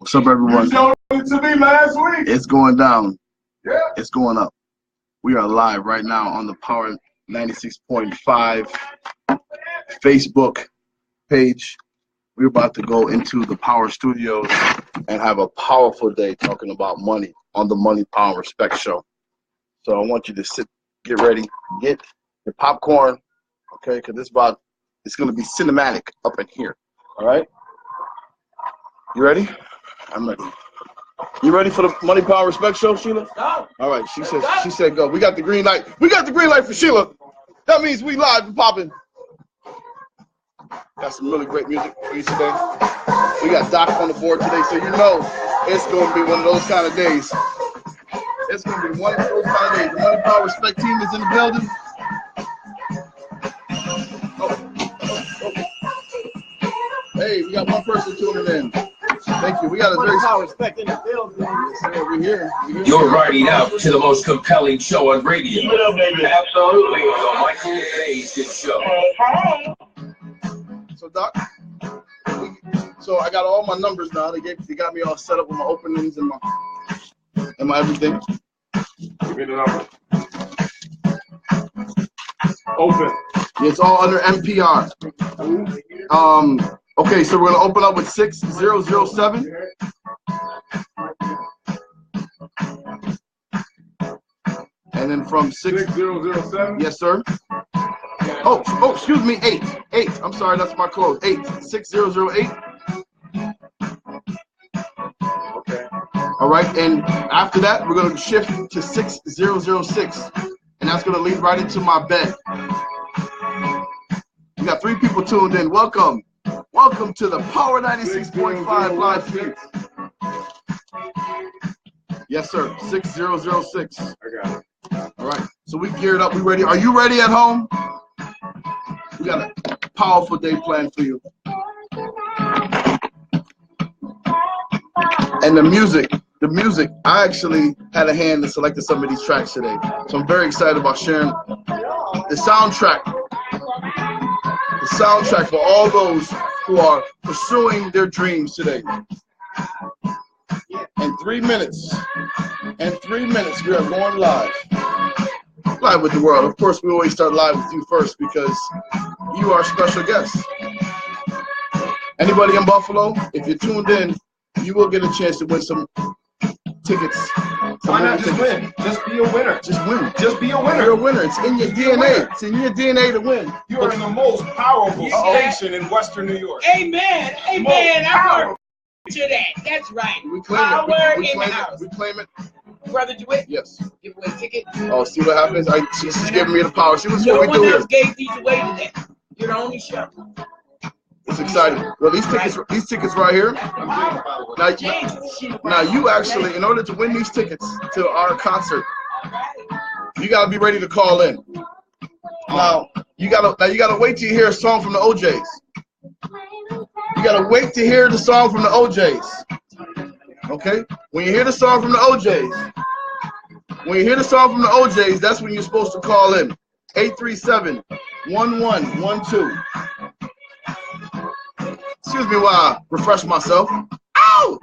What's up, everyone? You showed it to me last week. It's going down. Yeah. It's going up. We are live right now on the Power 96.5 Facebook page. We're about to go into the Power Studios and have a powerful day talking about money on the Money, Power, Respect show. So I want you to get ready, get your popcorn, okay? Because it's going to be cinematic up in here. All right? You ready? I'm ready. You ready for the Money, Power, Respect show, Sheila? Go. All right. She said go. We got the green light. We got the green light for Sheila. That means we live and popping. Got some really great music for you today. We got Doc on the board today, so you know it's going to be one of those kind of days. It's going to be one of those kind of days. The Money, Power, Respect team is in the building. Hey, we got one person tuning in. Thank you. We got a very Power, Respect in the building. Yes, sir. We're here. You're riding out to the most compelling show on radio. Keep it up, baby. Absolutely, the Michael Hayes Show. So, Doc, so I got all my numbers now. They got me all set up with my openings and my everything. Give me the number. Open. It's all under NPR. Okay, so we're gonna open up with 6007. And then from 6007. Yes, sir. Oh, excuse me, 8. I'm sorry, that's my close. 6008. Okay. All right, and after that, we're gonna shift to 6006, and that's gonna lead right into my bed. We got 3 people tuned in. Welcome to the Power 96.5 live feed. Yes, sir. 6006. I got it. All right, so we geared up. We ready? Are you ready at home? We got a powerful day planned for you. And the music. I actually had a hand in selecting some of these tracks today. So I'm very excited about sharing the soundtrack. The soundtrack for all those who are pursuing their dreams today. In 3 minutes, we are going live. Live with the world. Of course, we always start live with you first because you are special guests. Anybody in Buffalo, if you're tuned in, you will get a chance to win some tickets. Why not just win? Just be a winner. Just win. Just be a winner. You're a winner. It's in your DNA. It's in your DNA to win. You are in the most powerful station in Western New York. Amen. Amen. I work to that. That's right. We claim it. Power We in the claim house. it. We claim it. Brother DeWitt, Yes. give away a ticket. Oh, see what happens? She's giving me the power. See what's No what we do one here. else gave these away today. You're the only show. It's exciting. Well, these tickets right here. Now you actually, in order to win these tickets to our concert, you gotta be ready to call in. Now you gotta wait till you hear a song from the OJs. You gotta wait to hear the song from the OJs. Okay? When you hear the song from the OJs, that's when you're supposed to call in. 837-1112. Excuse me while I refresh myself. Ow!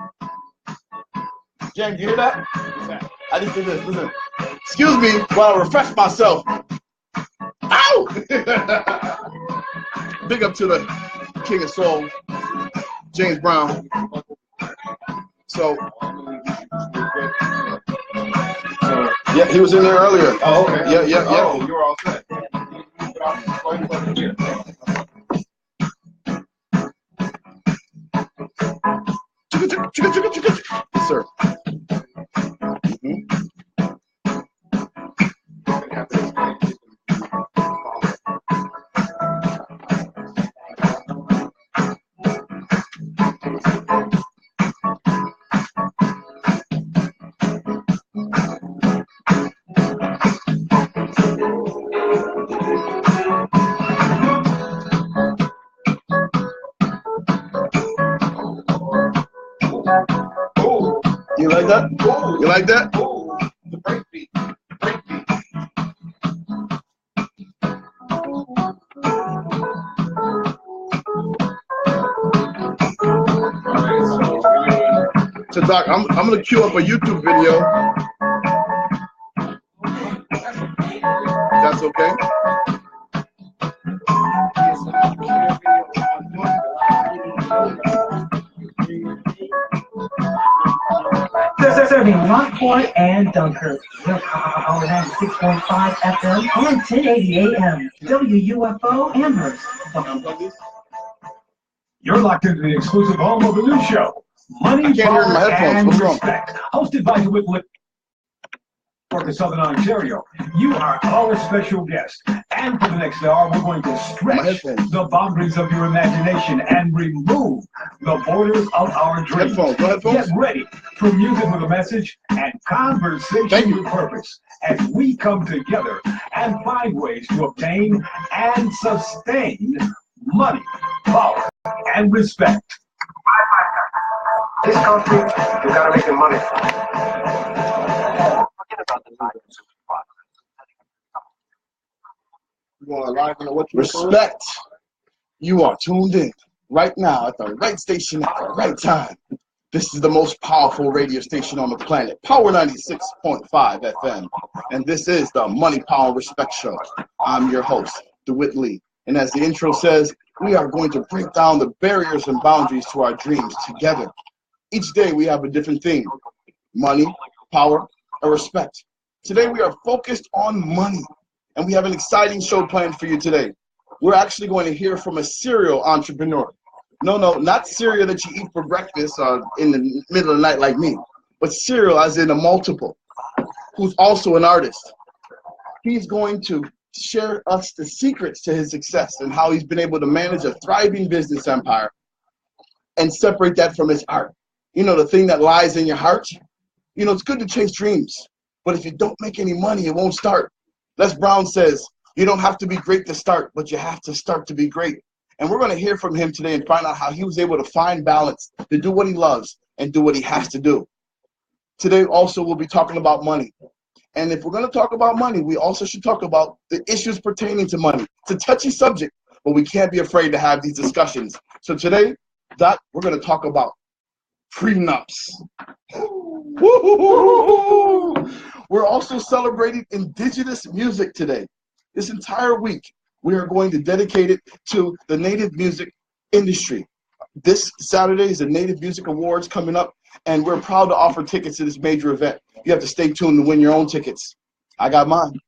James, you hear that? I just did this. Listen. Excuse me while I refresh myself. Ow! Big up to the King of Soul, James Brown. So, yeah, he was in there earlier. Oh, okay. Yeah. Oh, you're all set. Yes, sir. You like that? You like that? The break beat. So Doc, I'm gonna queue up a YouTube video. That's okay. Serving Lockport and Dunkirk. Your Power 96.5 FM and 1080 AM. WUFO Amherst. You're locked into the exclusive home of the new show, Money, I can't hear in my Power, headphones. and What's wrong? Respect. Hosted by DeWitt York of Southern Ontario. You are our special guest. And for the next hour, we're going to stretch the boundaries of your imagination and remove the borders of our dreams. Get ready for music with a message and conversation with purpose as we come together and find ways to obtain and sustain money, power, and respect. This country, you gotta make the money. Respect. You are tuned in right now at the right station at the right time. This is the most powerful radio station on the planet, Power 96.5 FM. And this is the Money, Power, Respect Show. I'm your host, DeWitt Lee. And as the intro says, we are going to break down the barriers and boundaries to our dreams together. Each day we have a different theme: money, power, and respect. Today we are focused on money, and we have an exciting show planned for you today. We're actually going to hear from a serial entrepreneur. No, not cereal that you eat for breakfast in the middle of the night like me, but cereal as in a multiple, who's also an artist. He's going to share us the secrets to his success and how he's been able to manage a thriving business empire and separate that from his art. You know, the thing that lies in your heart. You know, it's good to chase dreams, but if you don't make any money, it won't start. Les Brown says, you don't have to be great to start, but you have to start to be great. And we're going to hear from him today and find out how he was able to find balance, to do what he loves and do what he has to do. Today also we'll be talking about money. And if we're going to talk about money, we also should talk about the issues pertaining to money. It's a touchy subject, but we can't be afraid to have these discussions. So today, Doc, we're going to talk about prenups. We're also celebrating Indigenous music today. This entire week, we are going to dedicate it to the Native music industry. This Saturday is the Native Music Awards coming up, and we're proud to offer tickets to this major event. You have to stay tuned to win your own tickets. I got mine.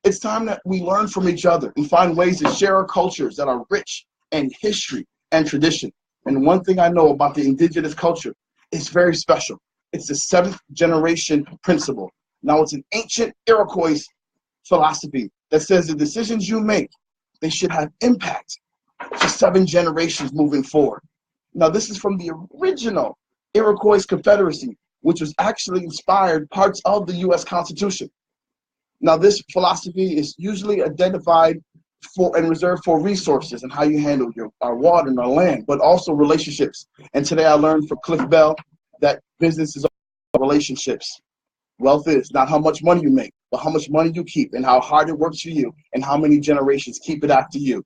It's time that we learn from each other and find ways to share our cultures that are rich in history and tradition. And one thing I know about the Indigenous culture, it's very special. It's the 7th generation principle. Now, it's an ancient Iroquois philosophy that says the decisions you make, they should have impact for 7 generations moving forward. Now, this is from the original Iroquois Confederacy, which was actually inspired parts of the U.S. Constitution. Now, this philosophy is usually identified for and reserved for resources and how you handle our water and our land, but also relationships. And today I learned from Cliff Bell that business is all relationships. Wealth is not how much money you make, but how much money you keep and how hard it works for you and how many generations keep it after you.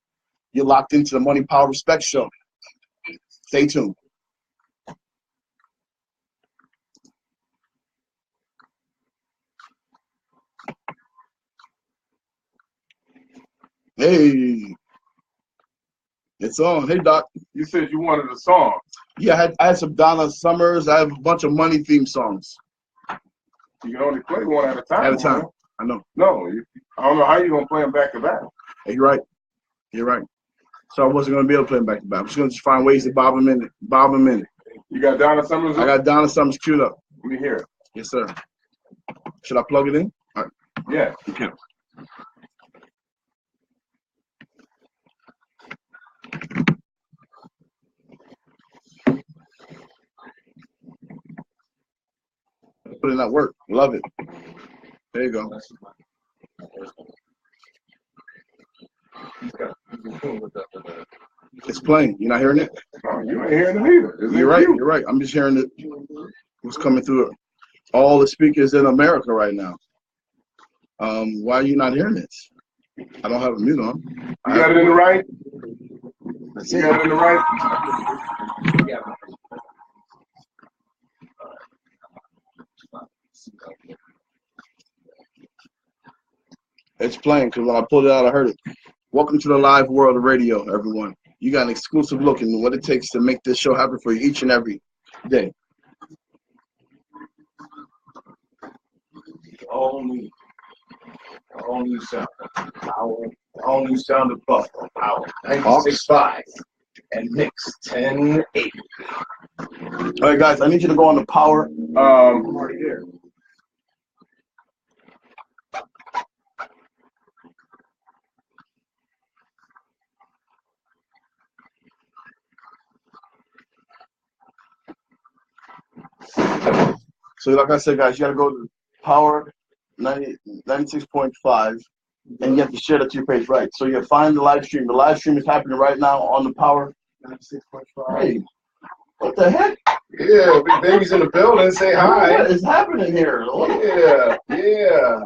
You're locked into the Money, Power, Respect Show. Stay tuned. Hey, it's on. Hey, Doc. You said you wanted a song. Yeah, I had some Donna Summers. I have a bunch of money themed songs. You can only play one at a time. At a time. I know. No, I don't know how you're going to play them back to back. Hey, you're right. You're right. So I wasn't going to be able to play them back to back. I'm just going to find ways to bob them in it. You got Donna Summers? I got Donna Summers queued up. Let me hear it. Yes, sir. Should I plug it in? All right. Yeah. Okay. Put in that work. Love it. There you go. It's playing. You're not hearing it? No, you ain't hearing it either. You're right. You're right. I'm just hearing it. What's coming through all the speakers in America right now. Why are you not hearing this? I don't have a mute on. You got it in the right? That's You it. got it in the right? It's playing because when I pulled it out, I heard it. Welcome to the live world of radio, everyone. You got an exclusive look into what it takes to make this show happen for you each and every day. All new sound. All new sound of Buffalo Power 96.5 and Mix 1080. All right, guys, I need you to go on the power. I'm already there. So like I said, guys, you got to go to power 96.5, and you have to share that to your page, right? So you find the live stream. The live stream is happening right now on the power 96.5. Hey, what the heck? Yeah, Big Baby's in the building. Say hi. What is happening here? Yeah.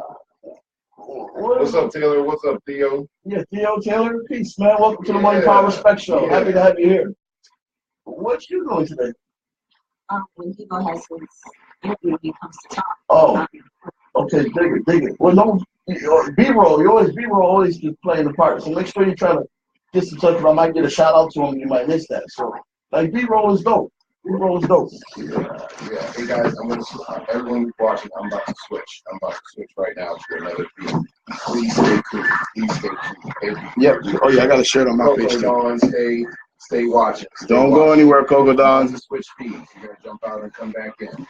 What's up, Taylor? What's up, Theo? Yeah, Theo Taylor. Peace, man. Welcome to the Money Power Respect Show. Yeah. Happy to have you here. What you doing today? When Hugo has his interview, he comes to talk. Oh, okay, dig it. Well, no, B-roll, you always B-roll always just playing the part. So make sure you try to get in touch with him. I might get a shout out to him. You might miss that. So, like, B-roll is dope. B-roll is dope. Yeah. Hey guys, everyone who's watching, I'm about to switch. Right now to another video. Please stay cool. Yep. Oh yeah, I got to share it on my page. Stay watching. Don't go anywhere, Coco Don. Switch feeds. You gotta jump out and come back in.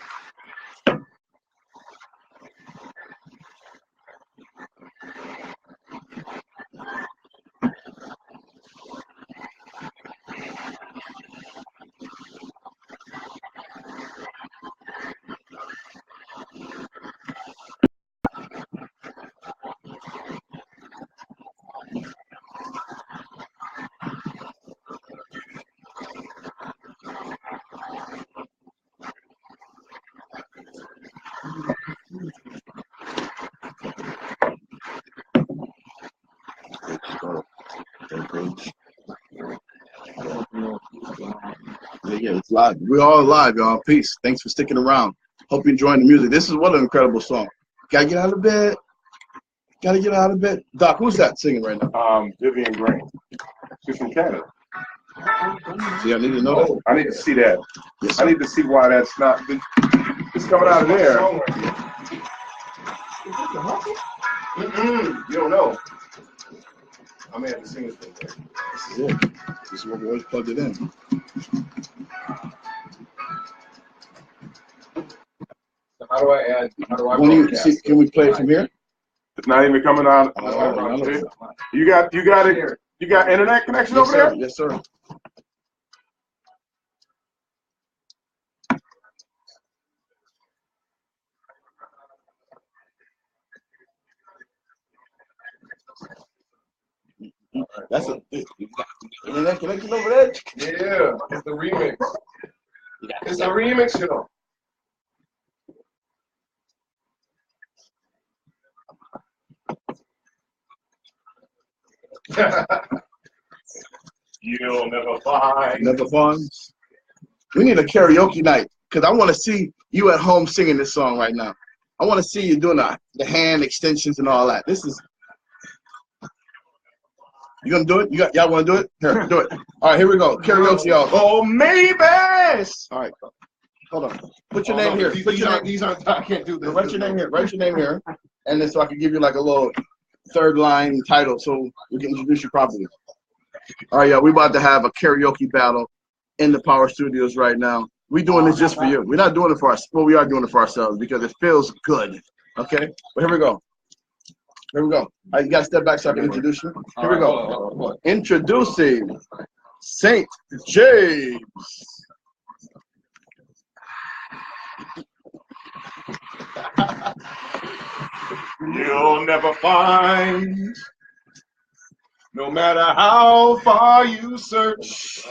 Yeah, it's live. We're all live, y'all. Peace. Thanks for sticking around. Hope you're enjoying the music. This is what an incredible song. Gotta get out of bed. Doc, who's that singing right now? Vivian Green. She's from Canada. See, I need to know that. I need to see that. Yes, I need to see why that's not. It's coming out of there. You don't know. I may have to sing it for you. This is it. This is what we always plugged it in. How do I add? When you see, can we play it from here? It's not even coming out. Oh, You got it. You got internet connection over there? Yes, sir. That's a internet connection over there. Yeah, it's the remix. It's a remix, you know. You'll never find. Never fun. We need a karaoke night because I want to see you at home singing this song right now. I want to see you doing the hand extensions and all that. This is. You gonna do it? Y'all want to do it? Here, do it. All right, here we go. Karaoke, y'all. Oh, maybe. All right, hold on. Put your name here. These aren't. I can't do this. Write your name here. Write your name here, and then so I can give you like a little third line title so we can introduce you properly. All right, we about to have a karaoke battle in the Power Studios right now. We doing this just for you. We're not doing it for us. Well, we are doing it for ourselves because it feels good. Okay, but here we go. Here we go. All right, you got to step back so I can introduce you. Here we go. Introducing St. James. You'll never find, no matter how far you search,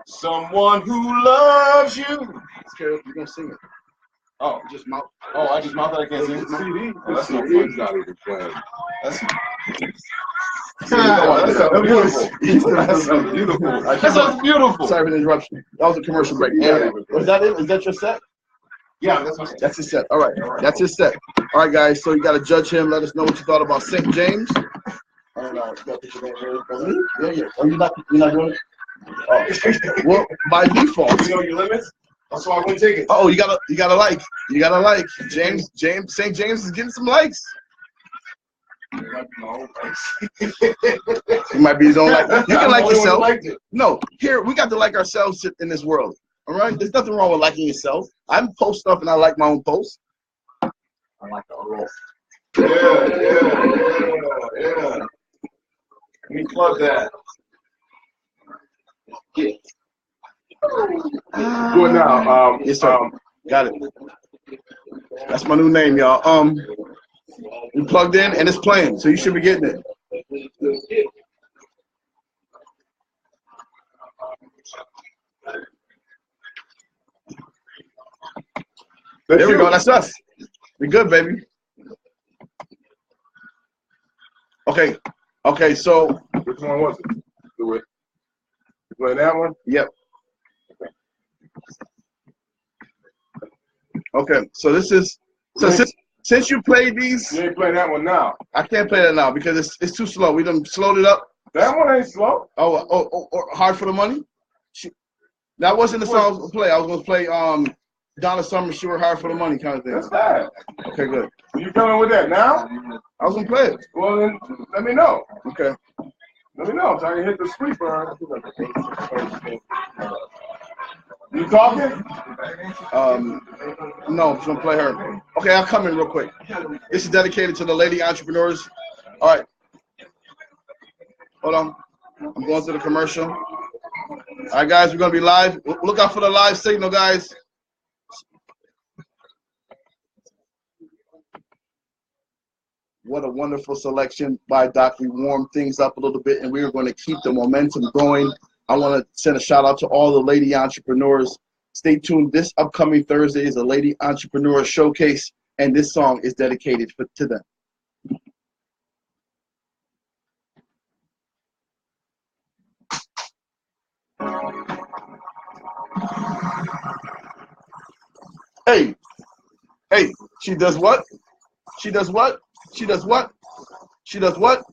someone who loves you. You're gonna sing it. Oh, Just mouth. oh, I just mouthed that I can't sing. CD. That's not good. Not even playing. That's beautiful. That sounds beautiful. Sorry for the interruption. That was a commercial break. Yeah. Was that it? Is that your set? Yeah, that's what. That's his set. All right. That's his set. All right, guys. So you got to judge him. Let us know what you thought about St. James. And you gotta put your name here. Yeah, yeah. Oh, you're not doing it? Oh. Well, by default. You know your limits? That's why I wouldn't take it. Oh, you gotta like. You gotta like. St. James is getting some likes. It might be his own like. You can like yourself. No, here we got to like ourselves in this world. All right, there's nothing wrong with liking yourself. I post stuff and I like my own posts. I like the roll. Yeah. Let me plug that. Yeah. Do it now. Yes, sir. Got it. That's my new name, y'all. You plugged in and it's playing, so you should be getting it. There we go. That's us. We good, baby. Okay. Okay. So which one was it? Do it. You play that one? Yep. Okay. So this is since you played these. You ain't playing that one now. I can't play that now because it's too slow. We done slowed it up. That one ain't slow. Oh, Hard for the Money. That wasn't the song I was gonna play. I was gonna play Donna Summer, She Worked Hard for the Money kind of thing. That's that. Okay, good. You coming with that now? I was gonna play it. Well, then let me know. Okay. Let me know so I can hit the street burn. You talking? No, I'm gonna play her. Okay, I'll come in real quick. This is dedicated to the lady entrepreneurs. All right. Hold on. I'm going to the commercial. All right, guys, we're gonna be live. Look out for the live signal, guys. What a wonderful selection by Doc. We warmed things up a little bit, and we are going to keep the momentum going. I want to send a shout out to all the lady entrepreneurs. Stay tuned. This upcoming Thursday is a lady entrepreneur showcase, and this song is dedicated to them. Hey, she does what? She does what? She does what? She does what?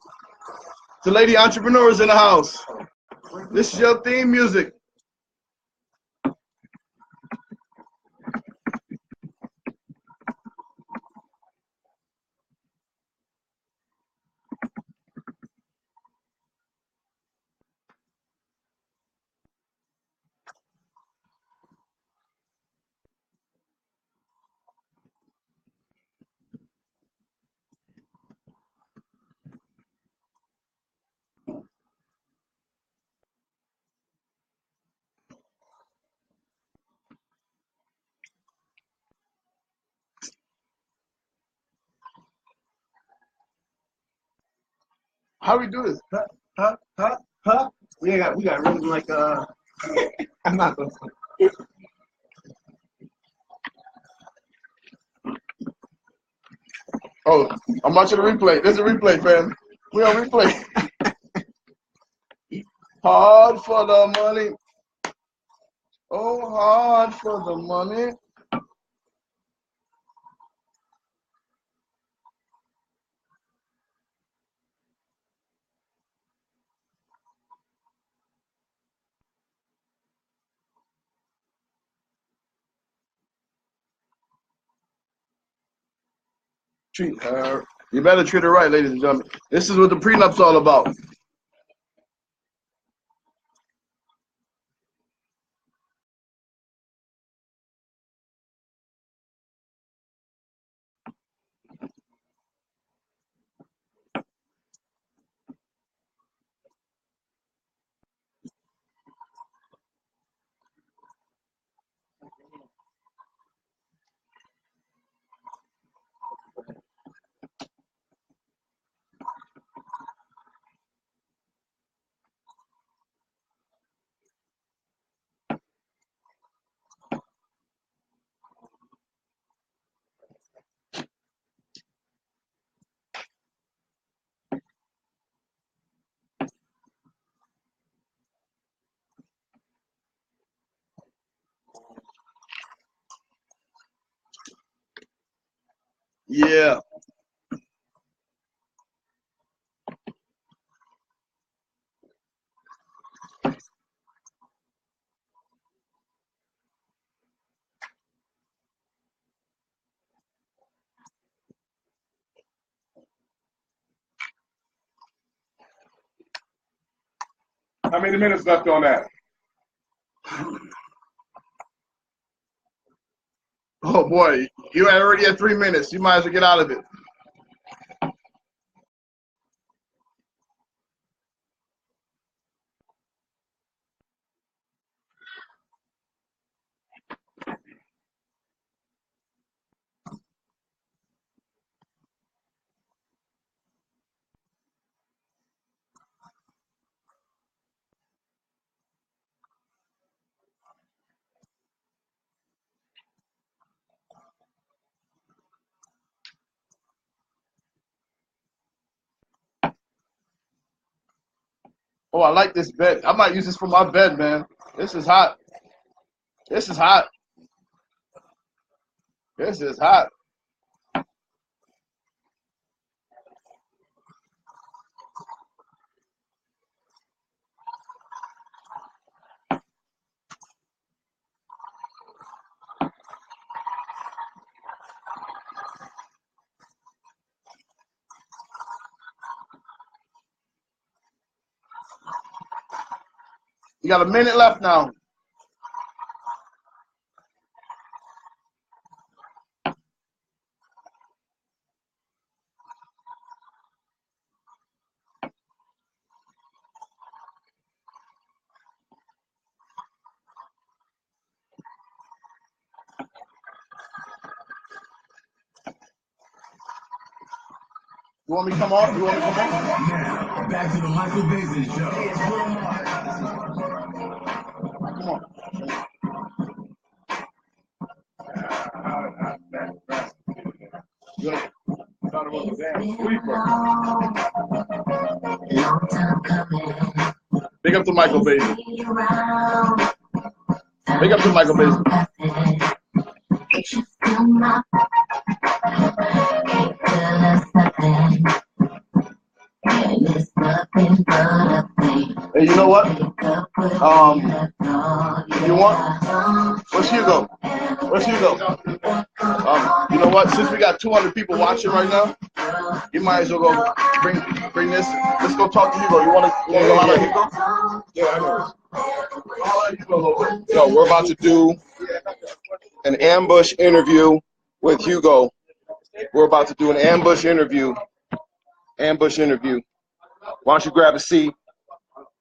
The lady entrepreneurs in the house. This is your theme music. How do we do this? Huh? We got rhythm like I'm not gonna. Oh, I'm watching the replay. There's a replay, fam. We on replay. Hard for the money. Oh, hard for the money. Treat her. You better treat her right, ladies and gentlemen. This is what the prenup's all about. Yeah. How many minutes left on that? Oh boy, you already at 3 minutes. You might as well get out of it. Oh, I like this bed. I might use this for my bed, man. This is hot. This is hot. This is hot. You got a minute left now. You want me to come on? You want me to come on? Now, back to the Michael Basin Show. Come on. Good. Thought it was a damn sweeper. Big up to Michael Basin. Big up to Michael Basin. Hey, you know what? You want? Where's Hugo? Where's Hugo? You know what? Since we got 200 people watching right now, you might as well go bring this. Let's go talk to Hugo. You want to go holler at Hugo? Yeah, I know. Holler at Hugo a little bit. So we're about to do an ambush interview with Hugo. We're about to do an ambush interview. Ambush interview. Why don't you grab a seat?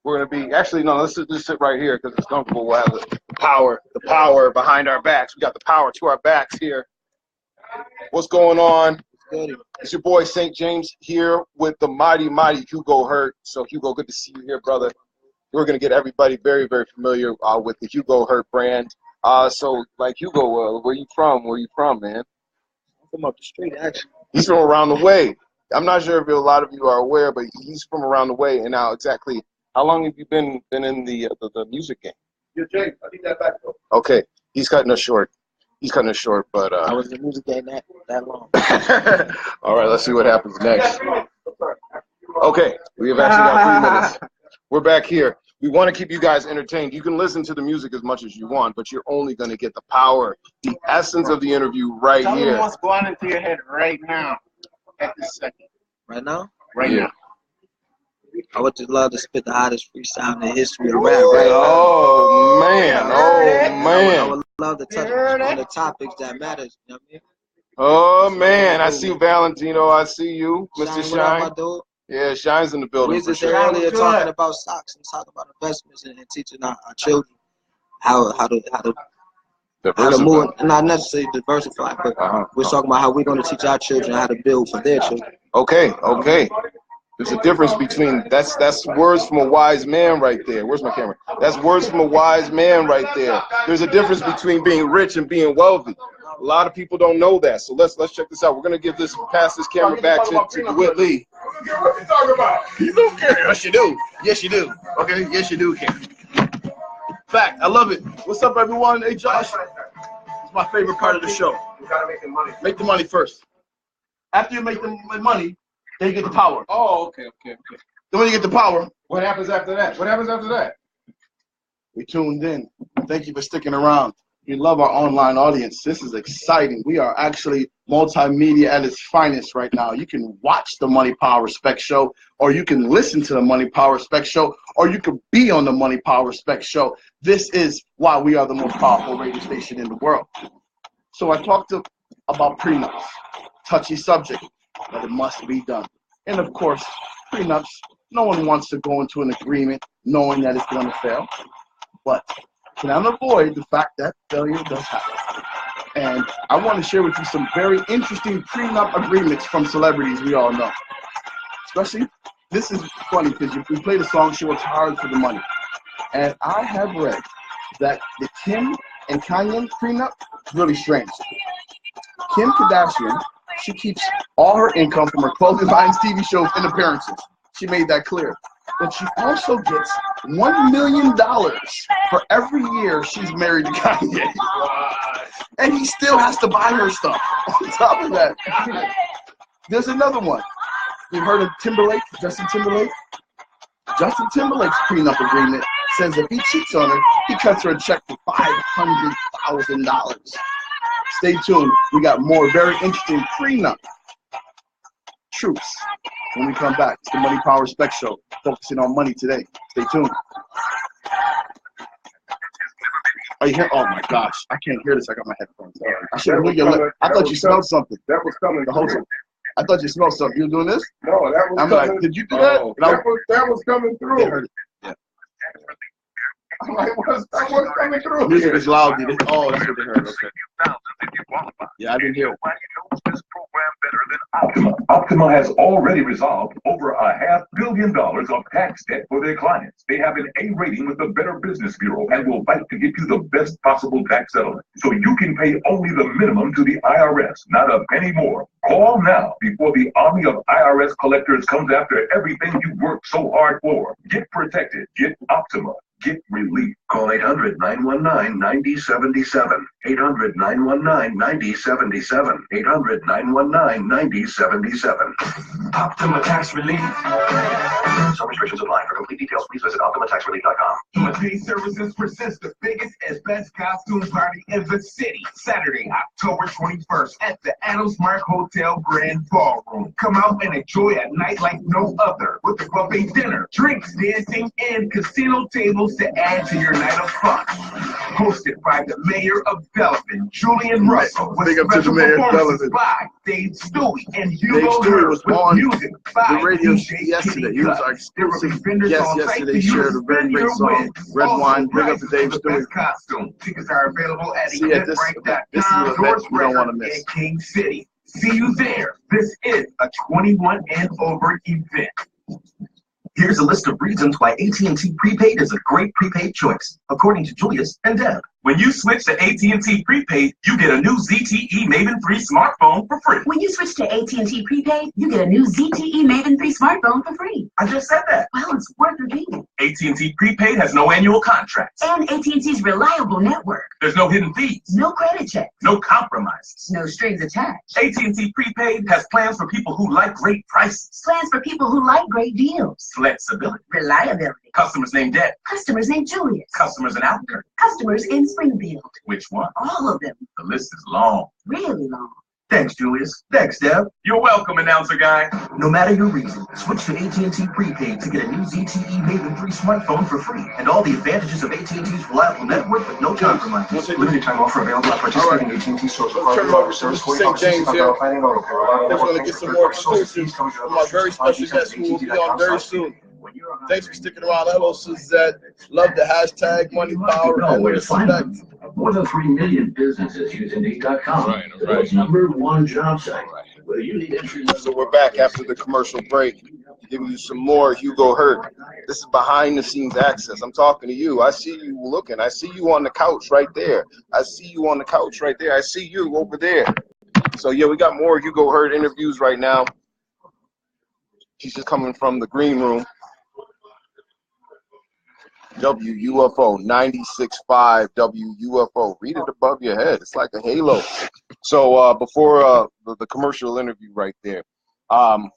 We're gonna be actually no. Let's just sit right here because it's comfortable. We'll have the power behind our backs. We got the power to our backs here. What's going on? It's your boy St. James here with the mighty Hugo Hurt. So Hugo, good to see you here, brother. We're gonna get everybody very, very familiar with the Hugo Hurt brand. So like Hugo, where you from? Where you from, man? I'm from up the street, actually. He's from around the way. I'm not sure if a lot of you are aware, but he's from around the way. And now, exactly, how long have you been in the music game? Yeah, James, I need that back though. Okay, he's cutting us short. He's cutting us short, but I was in the music game that long. all right, let's see what happens next. Okay, we have actually got 3 minutes. We're back here. We want to keep you guys entertained. You can listen to the music as much as you want, but you're only going to get the power, the essence of the interview right Tell here. me what's going into your head right now, at this second. Right now? Right Yeah. now. I would just love to spit the hottest freestyle in the history of rap right now. Oh, man. Oh, I man. would love to touch on the topics that matters. You know what I mean? Oh, man. I see Valentino. I see you, Mr. What up, Shine. my dude? Yeah, Shine's in the building. We For was just sure. earlier talking about stocks and talking about investments and teaching our children how to move, not necessarily diversify, but we're talking about how we're going to teach our children how to build for their children. Okay. There's a difference between that's words from a wise man right there. Where's my camera? That's words from a wise man right there. There's a difference between being rich and being wealthy. A lot of people don't know that. So let's check this out. We're gonna pass this camera back to DeWitt Lee. What you talking about? You don't care. Yes, you do. Yes, you do. Okay. Yes, you do care. Fact. I love it. What's up, everyone? Hey, Josh. It's my favorite part of the show. You gotta make the money. Make the money first. After you make the money, then you get the power. Oh, okay. Then when you get the power, what happens after that? We tuned in. Thank you for sticking around. We love our online audience. This is exciting. We are actually multimedia at its finest right now. You can watch the Money Power Respect Show, or you can listen to the Money Power Respect Show, or you can be on the Money Power Respect Show. This is why we are the most powerful radio station in the world. So I talked about prenups, touchy subject, but it must be done. And of course, prenups, no one wants to go into an agreement knowing that it's going to fail, but cannot avoid the fact that failure does happen. And I want to share with you some very interesting prenup agreements from celebrities we all know. Especially, this is funny because if we play the song, She Works Hard for the Money. And I have read that the Kim and Kanye prenup is really strange. Kim Kardashian, she keeps all her income from her clothing lines, TV shows, and appearances. She made that clear. But she also gets $1 million for every year she's married to Kanye. And he still has to buy her stuff. On top of that, there's another one. You've heard of Timberlake, Justin Timberlake? Justin Timberlake's prenup agreement says if he cheats on her, he cuts her a check for $500,000. Stay tuned. We got more very interesting prenup truths when we come back. It's the Money Power Respect Show, focusing on money today. Stay tuned. Are you here? Oh my gosh, I can't hear this. I got my headphones. I should have your lip. I thought you smelled something. That was coming. The whole time. I thought you smelled something. You were doing this? No, that was I'm coming. like, did you do that? Oh, that was coming through. They heard it. Yeah. I'm like, what's coming through? Music is loud. Oh, that's what they heard. Okay. Yeah, I didn't hear it. Optima has already resolved over $500 million of tax debt for their clients. They have an A rating with the Better Business Bureau and will fight to get you the best possible tax settlement, so you can pay only the minimum to the IRS, not a penny more. Call now before the army of IRS collectors comes after everything you worked so hard for. Get protected. Get Optima. Get relief. Call 800-919-9077. 800-919-9077. 800-919-9077. Optima Tax Relief. Some restrictions apply. For complete details, please visit OptimaTaxRelief.com. Money Services presents the biggest and best costume party in the city. Saturday, October 21st at the Adams Mark Hotel Grand Ballroom. Come out and enjoy a night like no other with a buffet dinner, drinks, dancing, and casino tables to add to your night of fun. Hosted by the Mayor of Delavan, Julian Russell, with special performances by Dave Stewie and Hugo Hurd, with music by the radio DJ yesterday. Kitty He was Club. our exclusive guest yesterday. Shared a very great song, Red Wine. Big up to Dave Stewie. Costume. Tickets are available at See, this is an event you don't want to miss. in King City. See you there. This is a 21 and over event. Here's a list of reasons why AT&T Prepaid is a great prepaid choice, according to Julius and Deb. When you switch to AT&T Prepaid, you get a new ZTE Maven 3 smartphone for free. When you switch to AT&T Prepaid, you get a new ZTE Maven 3 smartphone for free. I just said that. Well, it's worth repeating. AT&T Prepaid has no annual contracts. And AT&T's reliable network. There's no hidden fees. No credit checks. No compromises. No strings attached. AT&T Prepaid has plans for people who like great prices. Plans for people who like great deals. Flexibility. Reliability. Customers named Deb. Customers named Julius. Customers in Albuquerque. Customers in Springfield. Which one? All of them. The list is long. Really long. Thanks, Julius. Thanks, Deb. You're welcome, announcer guy. No matter your reason, switch to AT&T Prepaid to get a new ZTE Maven 3 smartphone for free and all the advantages of AT&T's reliable network with no compromises. Limited time offer available at participating AT&T stores. Let's turn it over to Mr. St. James here. We're going to get some more exclusives from our very special guest who will be on very soon. Thanks for sticking around. Hello, Suzette. Love the hashtag Money Power and Respect. More than 3 million businesses use Indeed.com. The world's #1 job site. Whether you need entry. So we're back after the commercial break, giving you some more Hugo Hurd. This is behind the scenes access. I'm talking to you. I see you looking. I see you on the couch right there. I see you on the couch right there. I see you over there. So yeah, we got more Hugo Hurd interviews right now. He's just coming from the green room. WUFO 96.5 WUFO. Read it above your head. It's like a halo. So before the commercial interview right there,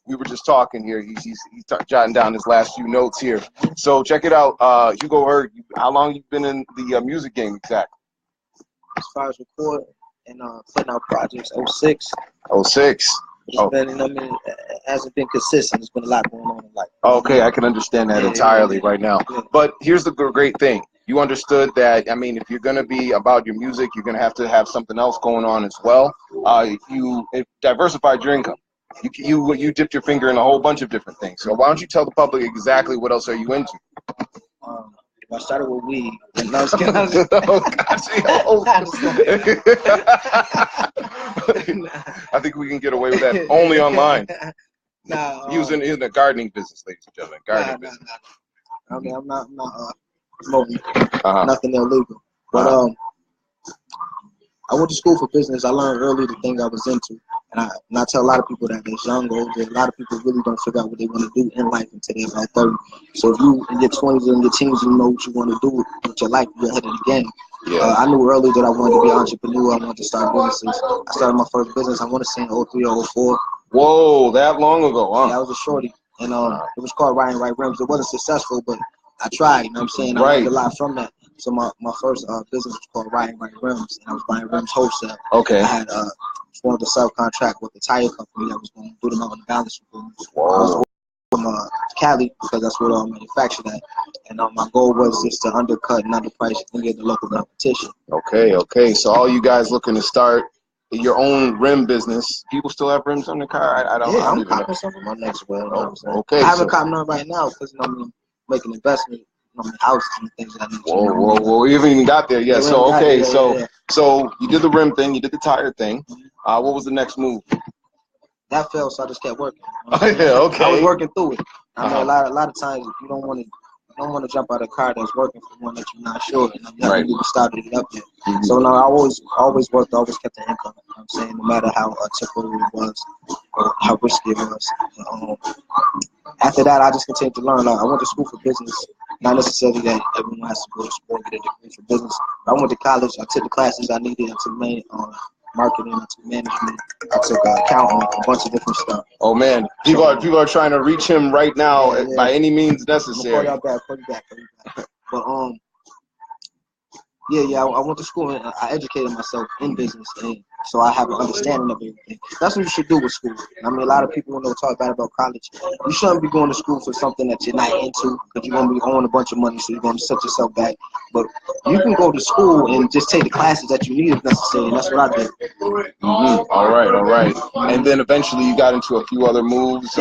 we were just talking here. He's jotting down his last few notes here. So check it out. Hugo Hurd, how long you been in the music game exactly? As far as recording and putting out projects, 06. 06. It's been, I mean, it hasn't been consistent. There's been a lot going on in life. Okay, I can understand that entirely right now. But here's the great thing. You understood that, I mean, if you're going to be about your music, you're going to have something else going on as well. You diversified your income. You dipped your finger in a whole bunch of different things. So why don't you tell the public exactly what else are you into? I started with weed. No, I was kidding. I think we can get away with that only online. Nah, he was in the gardening business, ladies and gentlemen. Gardening business. I mean, I'm not smoking nothing illegal. But I went to school for business. I learned early the thing I was into. And I tell a lot of people that there's young, older, a lot of people really don't figure out what they want to do in life until they're about 30. So if you in your 20s and your teens, you know what you want to do with your life, you're ahead of the game. Yeah. I knew early that I wanted to be an entrepreneur. I wanted to start businesses. I started my first business, I want to say in 03 or 04. Whoa, that long ago, huh? Yeah, I was a shorty. And it was called Riding Right Rims. It wasn't successful, but I tried, you know what I'm saying? I learned a lot from that. So my first business was called Riding Right Rims, and I was buying rims wholesale. Okay. I had wanted to subcontract with the tire company that was going to do them out on the balance for me. Wow. I was from Cali, because that's where I manufactured at. And my goal was just to undercut and underprice and get the local competition. Okay. So all you guys looking to start your own rim business. People still have rims on their car? I don't I'm even copping know. some of my next well. Okay. I haven't copped none right now because I'm making investment on houses and things that I need to. Whoa, we haven't even got there yet. So okay, so you did the rim thing, you did the tire thing. What was the next move? That failed, so I just kept working. Okay. I was working through it. I mean, a lot of times you don't want to jump out of a car that's working for one that you're not sure, and you haven't even started it up yet. So no, I always worked, always kept the income. You know what I'm saying, no matter how temporary it was or how risky it was. After that, I just continued to learn. I went to school for business. Not necessarily that everyone has to go to school and get a degree for business. I went to college. I took the classes I needed. I took marketing, I took management. I took accounting, a bunch of different stuff. Oh man, people are trying to reach him right now by any means necessary. Call you back. But I went to school and I educated myself in business, and so I have an understanding of everything. That's what you should do with school. I mean, a lot of people when they talk bad about college, you shouldn't be going to school for something that you're not into, because you're going to be owing a bunch of money, so you're going to set yourself back. But you can go to school and just take the classes that you need if necessary, and that's what I did. All right. And then eventually you got into a few other moves.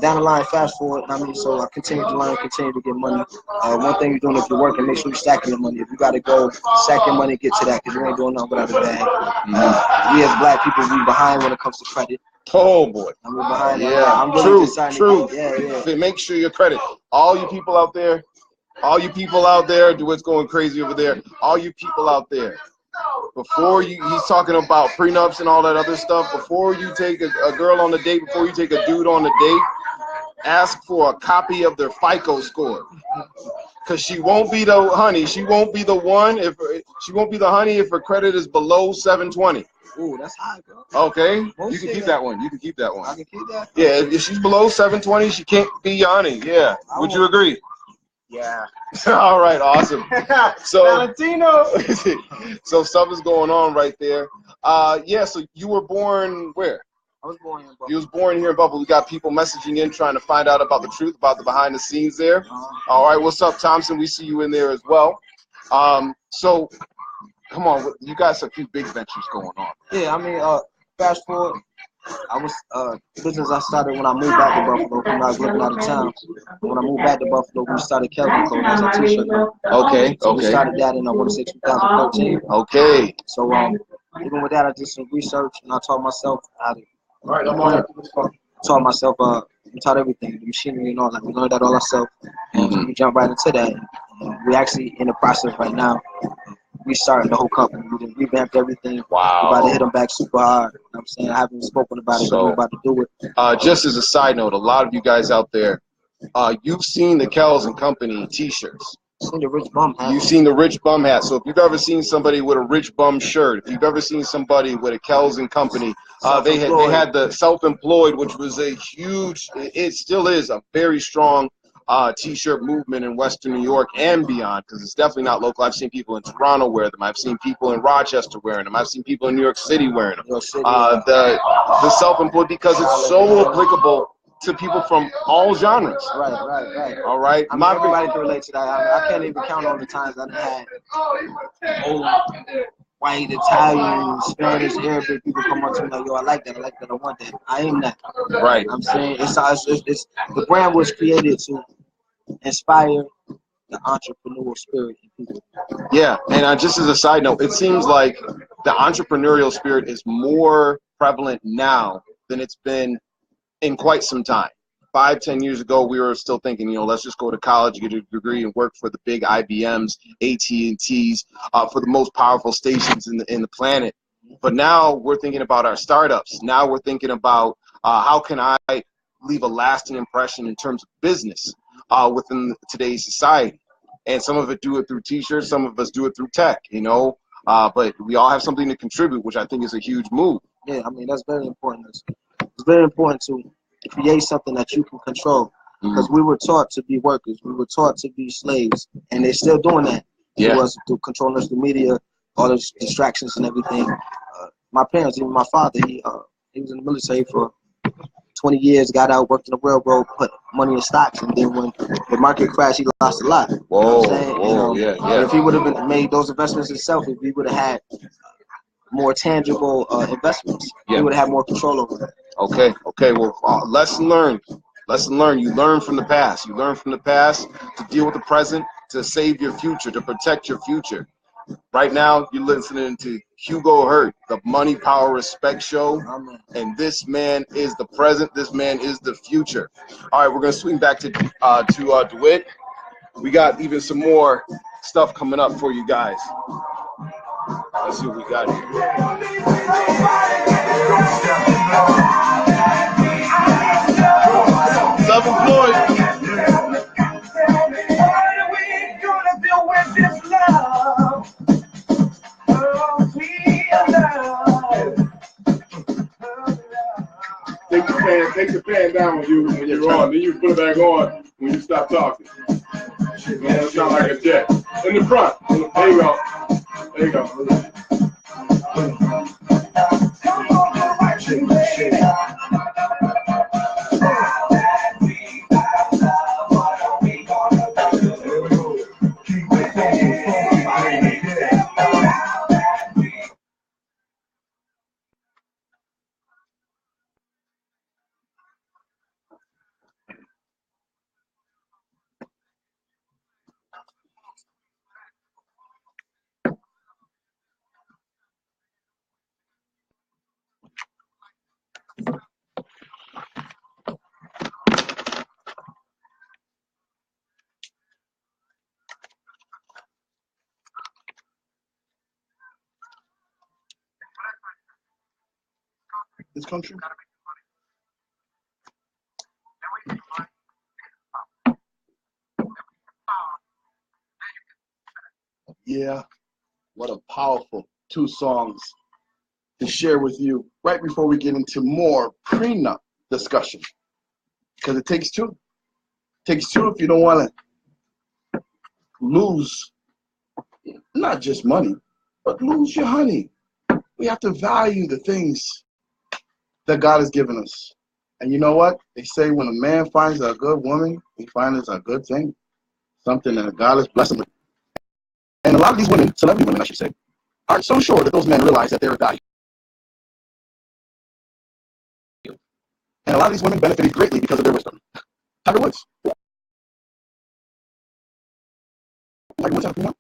Down the line, fast forward, I mean, so I continue to learn, continue to get money. One thing you're doing if you're working, make sure you're stacking your money. If you got to go stack your money, get to that, because you ain't doing nothing without a bag. We as black people, we behind when it comes to credit. Oh boy. I'm behind. Yeah, I'm really true. Yeah. Make sure your credit. All you people out there, do what's going crazy over there. All you people out there, before he's talking about prenups and all that other stuff. Before you take a girl on a date, before you take a dude on a date, ask for a copy of their FICO score. Cause she won't be the honey. She won't be the one if she won't be the honey if her credit is below 720. Ooh, that's high, bro. Okay, you can keep that one. You can keep that one. I can keep that. Yeah, if she's below 720, she can't be your honey. Yeah. Would you agree? Yeah. All right. Awesome. So Valentino. So stuff is going on right there. So you were born where? I was born in Buffalo. You was born here in Buffalo. We got people messaging in trying to find out about the truth, about the behind the scenes there. All right, what's up, Thompson? We see you in there as well. So, come on, you got a few big ventures going on. Yeah, I mean, fast forward, I was business I started when I moved back to Buffalo when I was living out of town. When I moved back to Buffalo, we started Kelvin Code as a t-shirt. Okay. We started that in I want to say 2013. Okay. So even with that, I did some research and I taught myself how to. Taught myself, we taught everything, the machinery and all that. We learned that all ourselves. And we jumped right into that. We're actually in the process right now. We started the whole company. We revamped everything. Wow. We're about to hit them back super hard. You know what I'm saying? I haven't spoken about it, but we're about to do it. Just as a side note, a lot of you guys out there, you've seen the Kells and Company t-shirts. Seen the rich bum hat. You've seen the rich bum hat. So if you've ever seen somebody with a rich bum shirt, if you've ever seen somebody with a Kells and Company, they had the self-employed, which was a huge, it still is a very strong T-shirt movement in Western New York and beyond, because it's definitely not local. I've seen people in Toronto wear them. I've seen people in Rochester wearing them. I've seen people in New York City wearing them. The self-employed, because it's so applicable to people from all genres. Right. All right. I mean, everybody can relate to that. I can't even count all the times I had old, white, Italian, Spanish, Arabic people come up to me like, yo, I like that, I want that. I am that. Right. I'm saying it's the brand was created to inspire the entrepreneurial spirit in people. Yeah, and just as a side note, it seems like the entrepreneurial spirit is more prevalent now than it's been in quite some time. 5-10 years ago, we were still thinking, let's just go to college, get a degree, and work for the big IBMs, AT&Ts, for the most powerful stations in the planet. But now we're thinking about our startups. Now we're thinking about how can I leave a lasting impression in terms of business within today's society. And some of it do it through T-shirts, some of us do it through tech, but we all have something to contribute, which I think is a huge move. Yeah, I mean, that's very important. It's very important to create something that you can control, because we were taught to be workers, we were taught to be slaves, and they're still doing that to us, through controlling us, the media, all those distractions and everything. My parents, even my father, he was in the military for 20 years, got out, worked in the railroad, put money in stocks, and then when the market crashed, he lost a lot. If he would have made those investments himself, if he would have had more tangible investments, he would have had more control over that. Okay. Well, lesson learned. You learn from the past. You learn from the past to deal with the present, to save your future, to protect your future. Right now, you're listening to Hugo Hurt, the Money, Power, Respect show. And this man is the present. This man is the future. All right, we're going to swing back to DeWitt. We got even some more stuff coming up for you guys. Let's see what we got here. Self-employed. Take the fan down when you're on. Then you put it back on when you stop talking. It sound like a jet. In the front. There you go. There you go. This country? Yeah, what a powerful 2 songs to share with you right before we get into more prenup discussion. Because it takes 2. It takes 2 if you don't want to lose not just money, but lose your honey. We have to value the things that God has given us. And you know what? They say when a man finds a good woman, he finds a good thing. Something that God has blessed him with. And a lot of these women, celebrity women I should say, aren't so sure that those men realize that they're a value. And a lot of these women benefited greatly because of their wisdom. Tiger Woods. Tiger Woods had a prenup.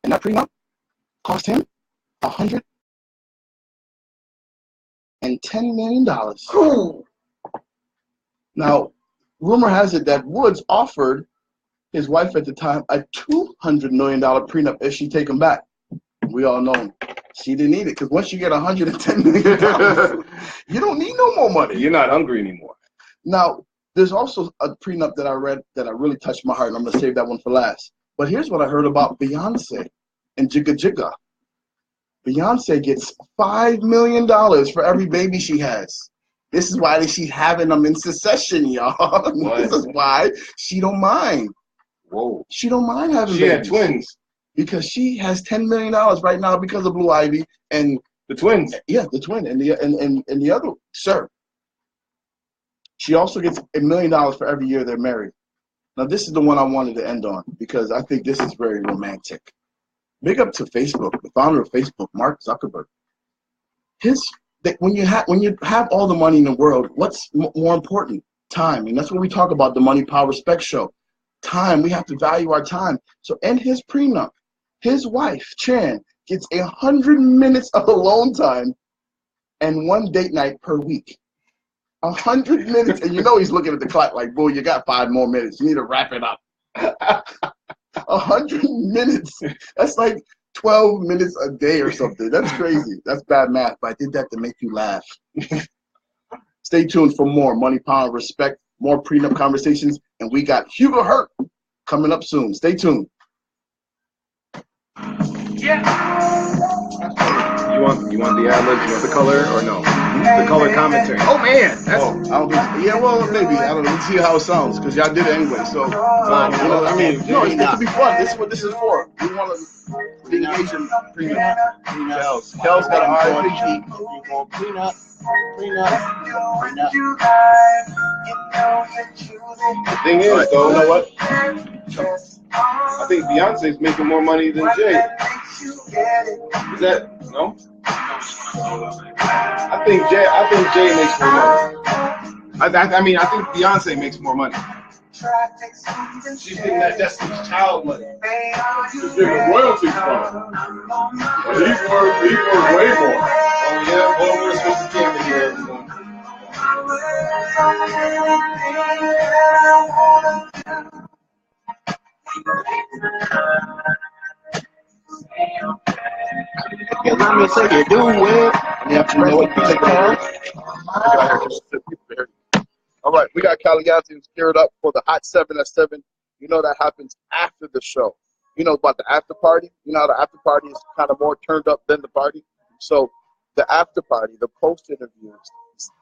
And that prenup cost him $110 million. Ooh. Now, rumor has it that Woods offered his wife at the time a $200 million prenup if she take him back. We all know she didn't need it, because once you get $110 million, you don't need no more money. You're not hungry anymore. Now, There's also a prenup that I read that I really touched my heart, and I'm gonna save that one for last. But here's what I heard about Beyonce and Jigga Jigga. Beyonce gets $5 million for every baby she has. This is why she's having them in succession, y'all. This is why she don't mind. Whoa. She don't mind having She babies. had twins. Because she has $10 million right now because of Blue Ivy and the twins. Yeah, the twin and the other sir. She also gets $1 million for every year they're married. Now this is the one I wanted to end on because I think this is very romantic. Big up to Facebook, the founder of Facebook, Mark Zuckerberg. When you have all the money in the world, what's more important? Time, and that's what we talk about the Money, Power, Respect show. Time, we have to value our time. So in his prenup, his wife Chan gets 100 minutes of alone time and 1 date night per week. 100 minutes, and you know he's looking at the clock like, "Boo, you got 5 more minutes. You need to wrap it up." 100 minutes. That's like 12 minutes a day or something. That's crazy. That's bad math, but I did that to make you laugh. Stay tuned for more Money, Power, Respect, more prenup conversations, and we got Hugo Hurt coming up soon. Stay tuned. You want the ad-libs, you want the color, or no? The color commentary. Oh man, that's I don't think, yeah, well, maybe. I don't know. Let's see how it sounds, because y'all did it anyway. So, you know, I mean, no, it's to be fun. This is what this is for. We want to be engaged in prenup. Kel's got an RPG. Prenup. The thing is, though, you know what? I think Beyonce's making more money than Jay. Is that no? I think Jay makes more money. I mean, I think Beyonce makes more money. She's getting that Destiny's Child money. She's getting royalties from it. But he's worth way more. Oh yeah, well we're supposed to camera here. Yeah, let me say you do it. Yeah, you know what? All right, we got Caliente who's geared up for the Hot 7 at 7. You know that happens after the show. You know about the after party? You know how the after party is kind of more turned up than the party? So the after party, the post interviews,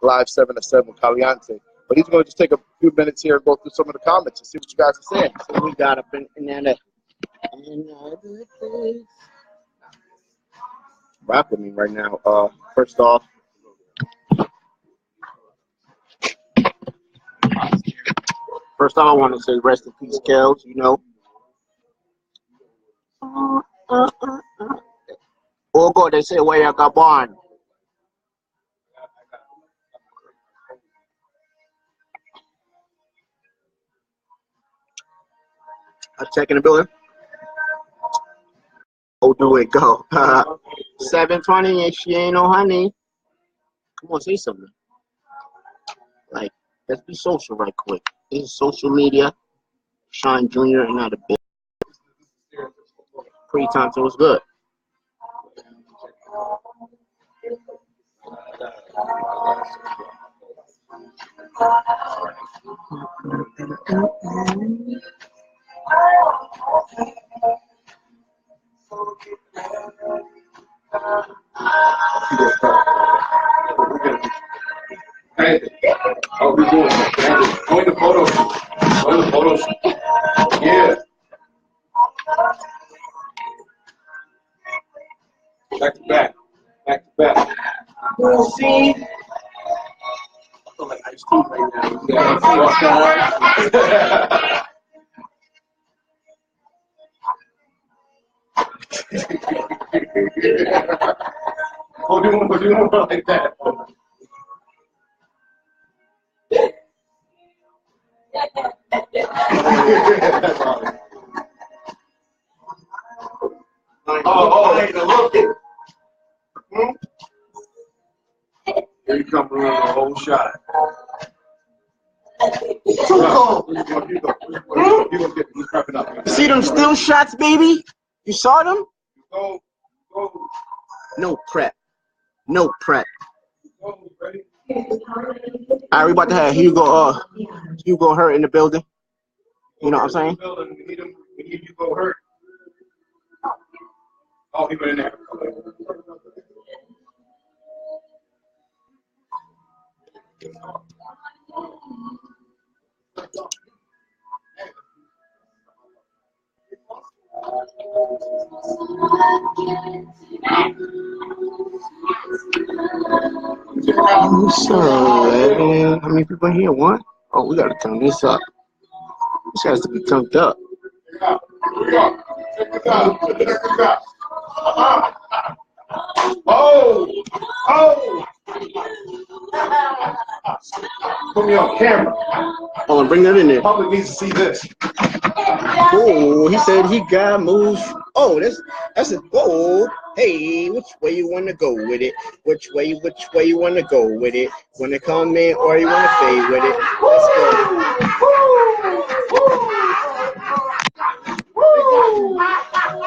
live 7 at 7 with Caliente. But he's going to just take a few minutes here and go through some of the comments and see what you guys are saying. So we got up in there. Rap with me right now. First off, I want to say rest in peace, Kels. You know. Oh God, they say where you got born. I'm checking the building. Oh, do it go. 720 and she ain't no honey. Come on, say something. Like, let's be social right quick. This is social media. Sean Jr. and not a bit. Pre-time, so it's good. Hey, how we doing? Going to photos. Going to photos. Yeah. Back to back. Back to back. We'll see. I feel like Ice Cube right now. Oh, do one like that. Look it. Here you come around the whole shot. See them still shots, baby? You saw them? Go. No prep. No prep. Alright, we about to have Hugo Hurt in the building. You know what I'm saying? We need Hugo Hurt. Oh, he went in there. So, how many people in here? One? Oh, we gotta turn this up. This has to be turned up. Oh! Put me on camera. Oh, and bring that in there. Public needs to see this. Oh, he said he got moves. Oh, that's a oh. Hey, which way you wanna go with it? Which way you wanna go with it? Wanna come in or you wanna fade with it? Let's go.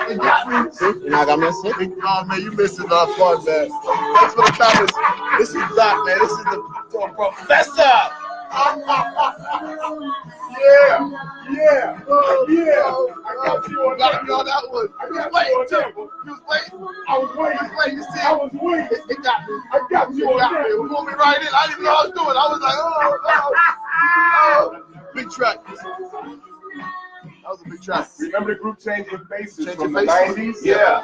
You know I got missed it? Oh man, you missed it off fun, man. Thanks for the comments. This is Doc, man. This is the professor. Yeah. I got you on that one. You was waiting too. I was waiting. You see, I was waiting. It got me. I got you on that one. It pulled me right in. I didn't even know what I was doing. I was like, oh. Big track. That was a big track. Remember the group Changing Faces from the 90s? Yeah.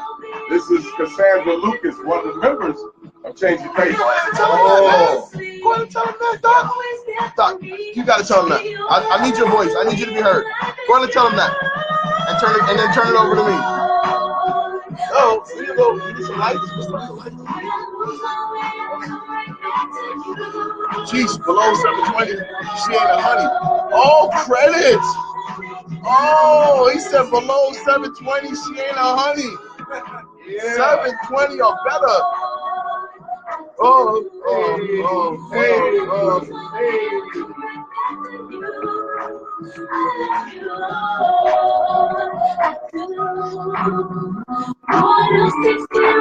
This is Cassandra Lucas, one of the members of Changing Faces. Go ahead and tell him that, Doc. Doc, you gotta tell him that. I need your voice. I need you to be heard. Go ahead and tell him that. And then turn it over to me. Oh, we need some lights. Jeez, below 720. She ain't a honey. Oh, credits. Oh, he said below 720, she ain't a honey. Yeah. 720 or better. I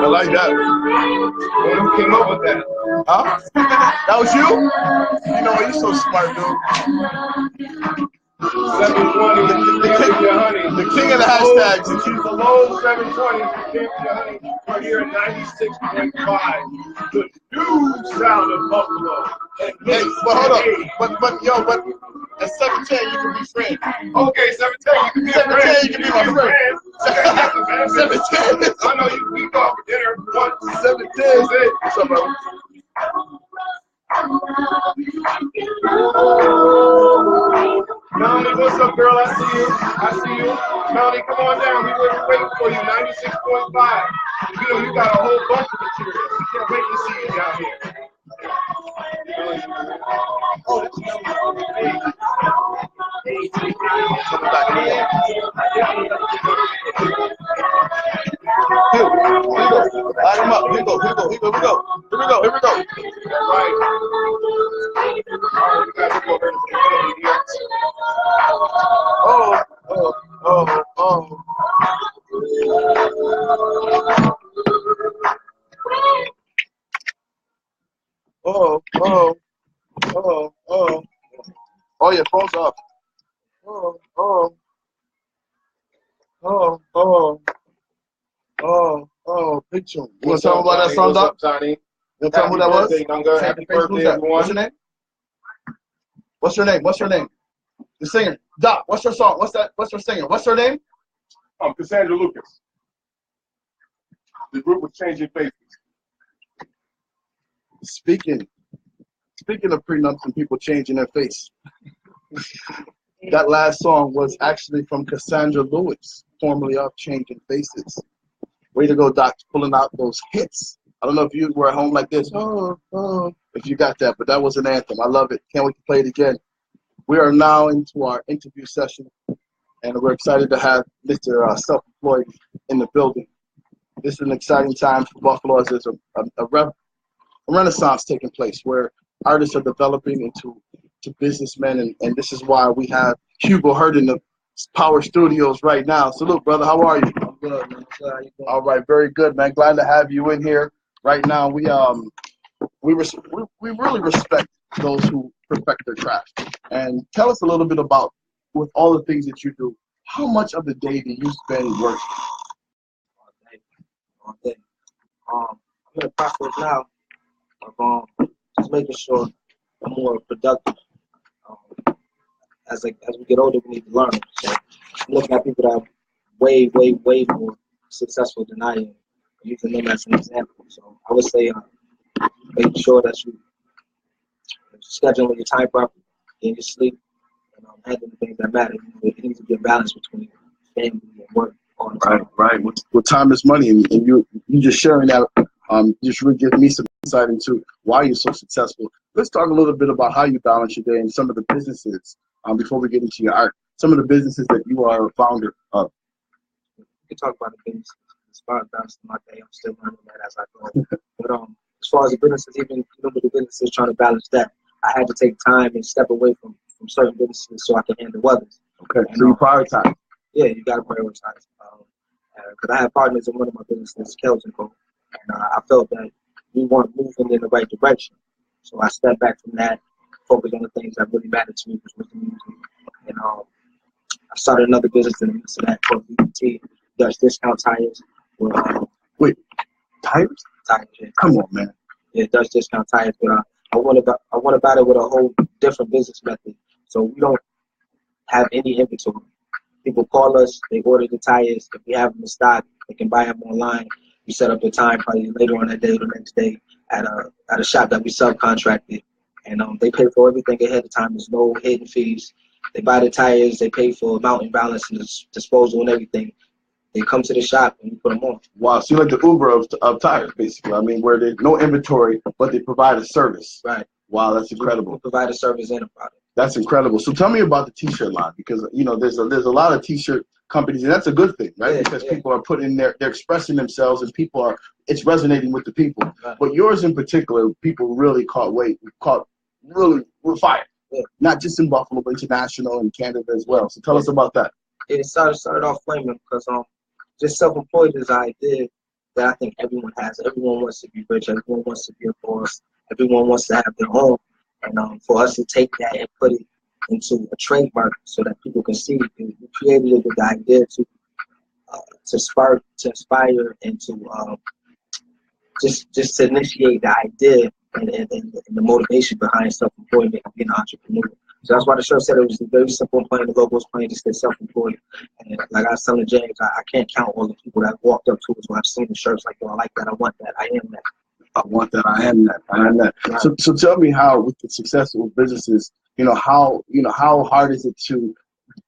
like that. Who came up with that? Huh? That was you? You know what? You're so smart, dude. 720, the king of the hashtags. If she's below 720, you can't be a honey. We're here at 96.5. The new sound of Buffalo. Hey, but hold up. But at 710, you can be friends. Okay, 710, you can be a friend. 710, you can be my friend. 710. I know you can go out for dinner. 710. What's up, brother? Melanie, what's up, girl? I see you. Melanie, come on down. We were waiting for you. 96.5. You know, you got a whole bunch of material. We can't wait to see you down here. Oh, that's Light him up. Here we go. Right. Oh, your phone's up. Big tune. You want to tell me about that song, Doc? Johnny. You want to tell me who that was? Happy birthday, everyone. What's your name? The singer. Doc, what's your song? What's your singer? What's her name? Cassandra Lucas. The group was Changing Faces. Speaking of prenups and people changing their face, that last song was actually from Cassandra Lewis, formerly of Changing Faces. Way to go, Doc, pulling out those hits. I don't know if you were at home like this, if you got that, but that was an anthem. I love it. Can't wait to play it again. We are now into our interview session, and we're excited to have Mr. Self-Employed in the building. This is an exciting time for Buffalo as there's a renaissance taking place where artists are developing into businessmen, and this is why we have Hugo Hurt in the Power Studios right now. Salute, brother. How are you? I'm good, man. All right, very good, man. Glad to have you in here right now. We we really respect those who perfect their craft. And tell us a little bit about, with all the things that you do, how much of the day do you spend working? All day. I'm in the process now of just making sure I'm more productive. As we get older, we need to learn. So I'm looking at people that are way more successful than I am, using them as an example. So I would say making sure that you scheduling your time properly, getting your sleep, and handling the things that matter. It needs to be a balance between family and work. Right. Well, time is money, and you just sharing that just really gives me some insight into why you're so successful. Let's talk a little bit about how you balance your day and some of the businesses before we get into your art. Some of the businesses that you are a founder of. We can talk about the businesses. As far as balancing my day, I'm still learning that as I go. But as far as the businesses, even with the businesses trying to balance that, I had to take time and step away from certain businesses so I can handle others. Okay, so you prioritize. Yeah, you got to prioritize. Because I have partners in one of my businesses, Kells & Co. And I felt that we weren't moving in the right direction. So I stepped back from that, focused on the things that really mattered to me, which was the music. And I started another business in the midst of that called VPT, Dutch Discount Tires. Wait, tires? Tires, yeah. Come on, man. Yeah, Dutch Discount Tires. But I went about it with a whole different business method. So we don't have any inventory. People call us, they order the tires. If we have them in stock, they can buy them online. We set up a time probably later on that day or the next day at a shop that we subcontracted. And they pay for everything ahead of time. There's no hidden fees. They buy the tires, they pay for mounting balance and disposal and everything. They come to the shop and we put them on. Wow, so you're like the Uber of tires, basically. I mean, where there's no inventory, but they provide a service. Right. Wow, that's incredible. We provide a service and a product. That's incredible. So tell me about the T-shirt line, because there's a lot of T-shirt companies, and that's a good thing, right? Yeah, because people are putting they're expressing themselves, and it's resonating with the people. Right. But yours in particular, people really really were fired. Yeah. Not just in Buffalo, but international and Canada as well. So tell us about that. It started off flaming because just self-employed is an idea that I think everyone has. Everyone wants to be rich. Everyone wants to be a boss. Everyone wants to have their own. And for us to take that and put it into a trademark so that people can see, we created it with the idea to inspire, and to just to initiate the idea and the motivation behind self-employment and being an entrepreneur. So that's why the shirt said it was very simple and plain. The logo was plain, just said self-employed. And like I was telling James, I can't count all the people that walked up to us when I've seen the shirts like, I like that, I want that, I am that. I want that. I am that. I am that. Right. So tell me how, with the successful businesses, how hard is it to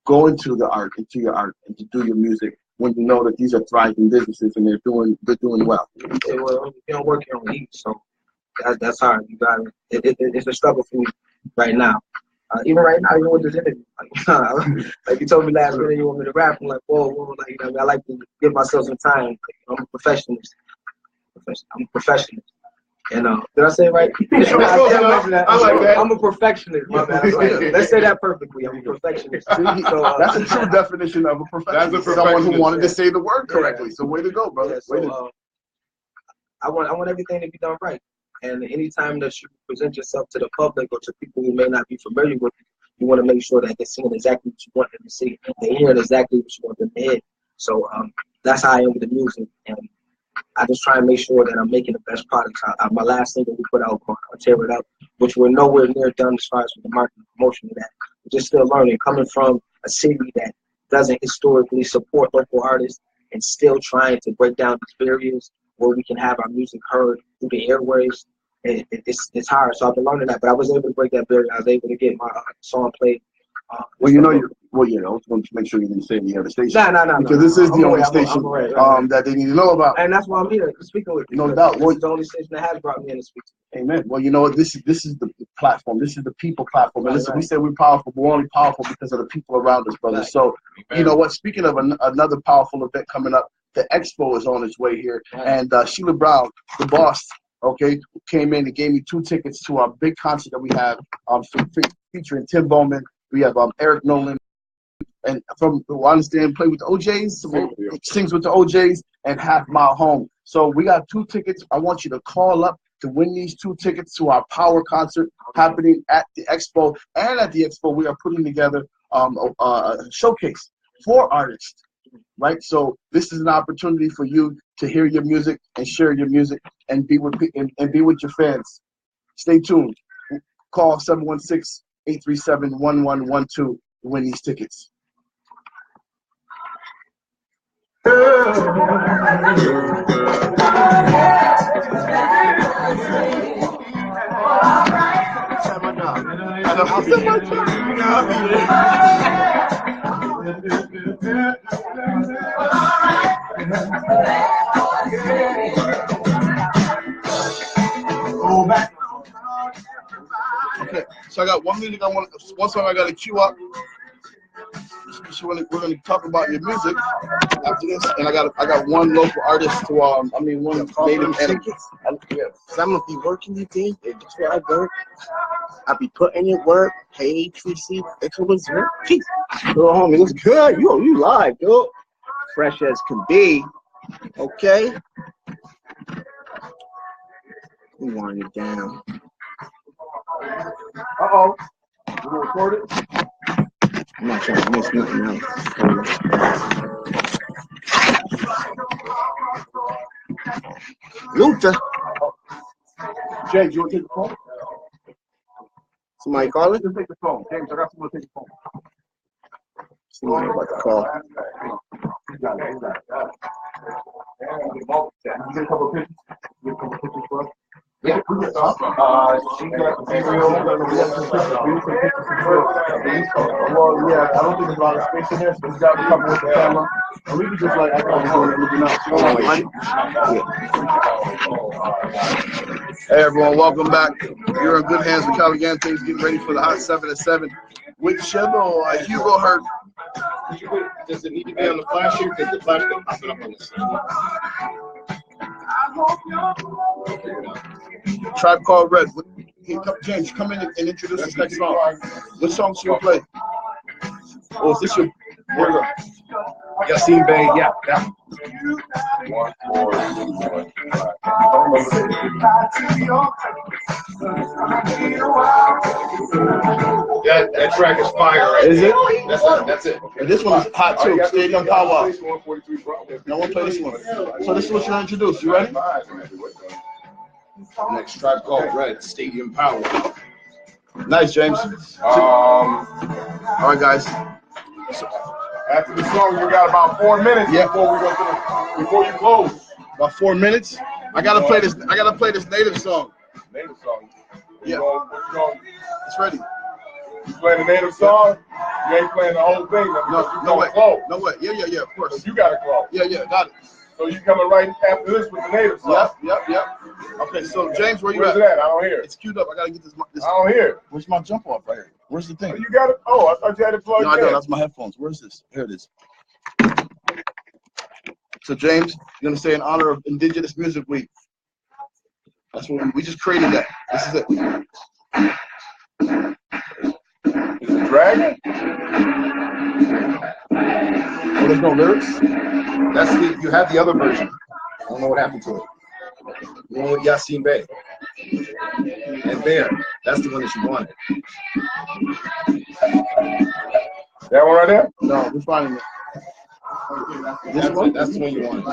go into your art and to do your music when you know that these are thriving businesses and they're doing well? Yeah, well, you don't work your own eat, so that's hard. You got it. It's a struggle for me right now. Even right now, even with this interview, like you told me last minute you want me to rap. I'm like, whoa, like I like to give myself some time. I'm a perfectionist. And did I say it right? I like that. I'm a perfectionist. My bad. Let's say that perfectly. I'm a perfectionist. So, that's a true definition of a perfectionist. Someone who wanted to say the word correctly. So way to go, brother. Yeah, I want everything to be done right. And anytime that you present yourself to the public or to people who may not be familiar with you, you want to make sure that they're seeing exactly what you want them to see. They're hearing exactly what you want them to hear. So that's how I am with the music. And I just try and make sure that I'm making the best products. My last single we put out called I'll Tear It Up, which we're nowhere near done as far as with the marketing promotion of that. We're just still learning. Coming from a city that doesn't historically support local artists and still trying to break down these barriers where we can have our music heard through the airwaves, it's hard. So I've been learning that, but I was able to break that barrier. I was able to get my song played. I was going to make sure you didn't say any other station. No. Because this is the only station that they need to know about. And that's why I'm here speaking with you. No doubt. This is the only station that has brought me in to speak to you. Amen. Well, you know what? This is the platform. This is the people platform. And listen, we say we're powerful, but we're only powerful because of the people around us, brother. Right. So, you know what? Speaking of another powerful event coming up, the Expo is on its way here. Right. And Sheila Brown, the boss, came in and gave me 2 tickets to our big concert that we have featuring Tim Bowman. We have Eric Nolan, and from what I understand, play with the OJs, sings with the OJs, and Half Mile Home. So we got 2 tickets. I want you to call up to win these 2 tickets to our Power concert happening at the Expo. And at the Expo, we are putting together a showcase for artists, right? So this is an opportunity for you to hear your music and share your music and be with your fans. Stay tuned. Call 716-837-1112 to win these tickets. Okay, so I got one song I got to queue up. So we're gonna talk about your music after this, and I got one local artist to one native tickets. So I'm gonna be working you think that's where I work. I be putting in work. Hey Tracy, it's always work. Little homie, what's good? You live, dude. Fresh as can be. Okay. We wind it down. Uh-oh. You gonna record it? I'm not trying to miss nothing else. Luther. James, you want to take the phone? Somebody calling? Just take the phone. James, I got someone to take the phone. Somebody about to call. You got it. You get a couple of pictures? You get a couple of pictures for us? Yeah. Well, yeah, I don't think there's a lot of space in there, so we got a couple with the camera. And we can just like act like we're looking out. Hey everyone, welcome back. You're in good hands with Caligantes, getting ready for the Hot 7 at 7 with Chevro Hugo Hurt. Does it need to be on the flash here? Because the flash can pop it up on the screen. Tribe Called Red. James, come in and introduce this next song. What song should we play? Oh, is this your? Yasin Bey, yeah. That track is fire right Is there. it? That's it. And this one is hot too. Stadium Power. Now we'll play this one. So this is what you're gonna introduce. You ready? Next Tribe Called Red, Stadium Power. Nice, James. All right, guys. After the song, you got about 4 minutes before you close. About 4 minutes. I gotta play this. I gotta play this native song. Native song. Yeah. It's ready. You playing the native song? You ain't playing the whole thing. No way. Close. No way. Yeah, of course. So you gotta close. Yeah, got it. So you coming right after this with the native song? Yep. Okay, so James, where you Where's at? it at? I don't hear it. It's queued up. I gotta get this. I don't hear it. Where's my jump off right here? Where's the thing? You got it. Oh, I thought you had it plugged in. No, I don't. That's my headphones. Where's this? Here it is. So James, you're gonna say in honor of Indigenous Music Week. That's what we just created that. This is it. Dragon? Oh, there's no lyrics? You have the other version. I don't know what happened to it. The one with Yasin Bey. And there, that's the one that you wanted. That one right there? No, we're finding it. That's the one you wanted.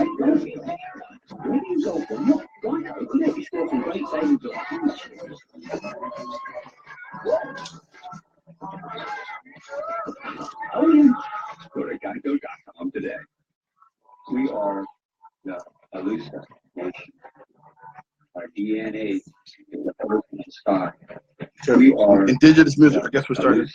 Go to Geico.com today. We are the Alusa Nation. Our DNA is the earth and the sky. So we are Indigenous music. I guess we're starting.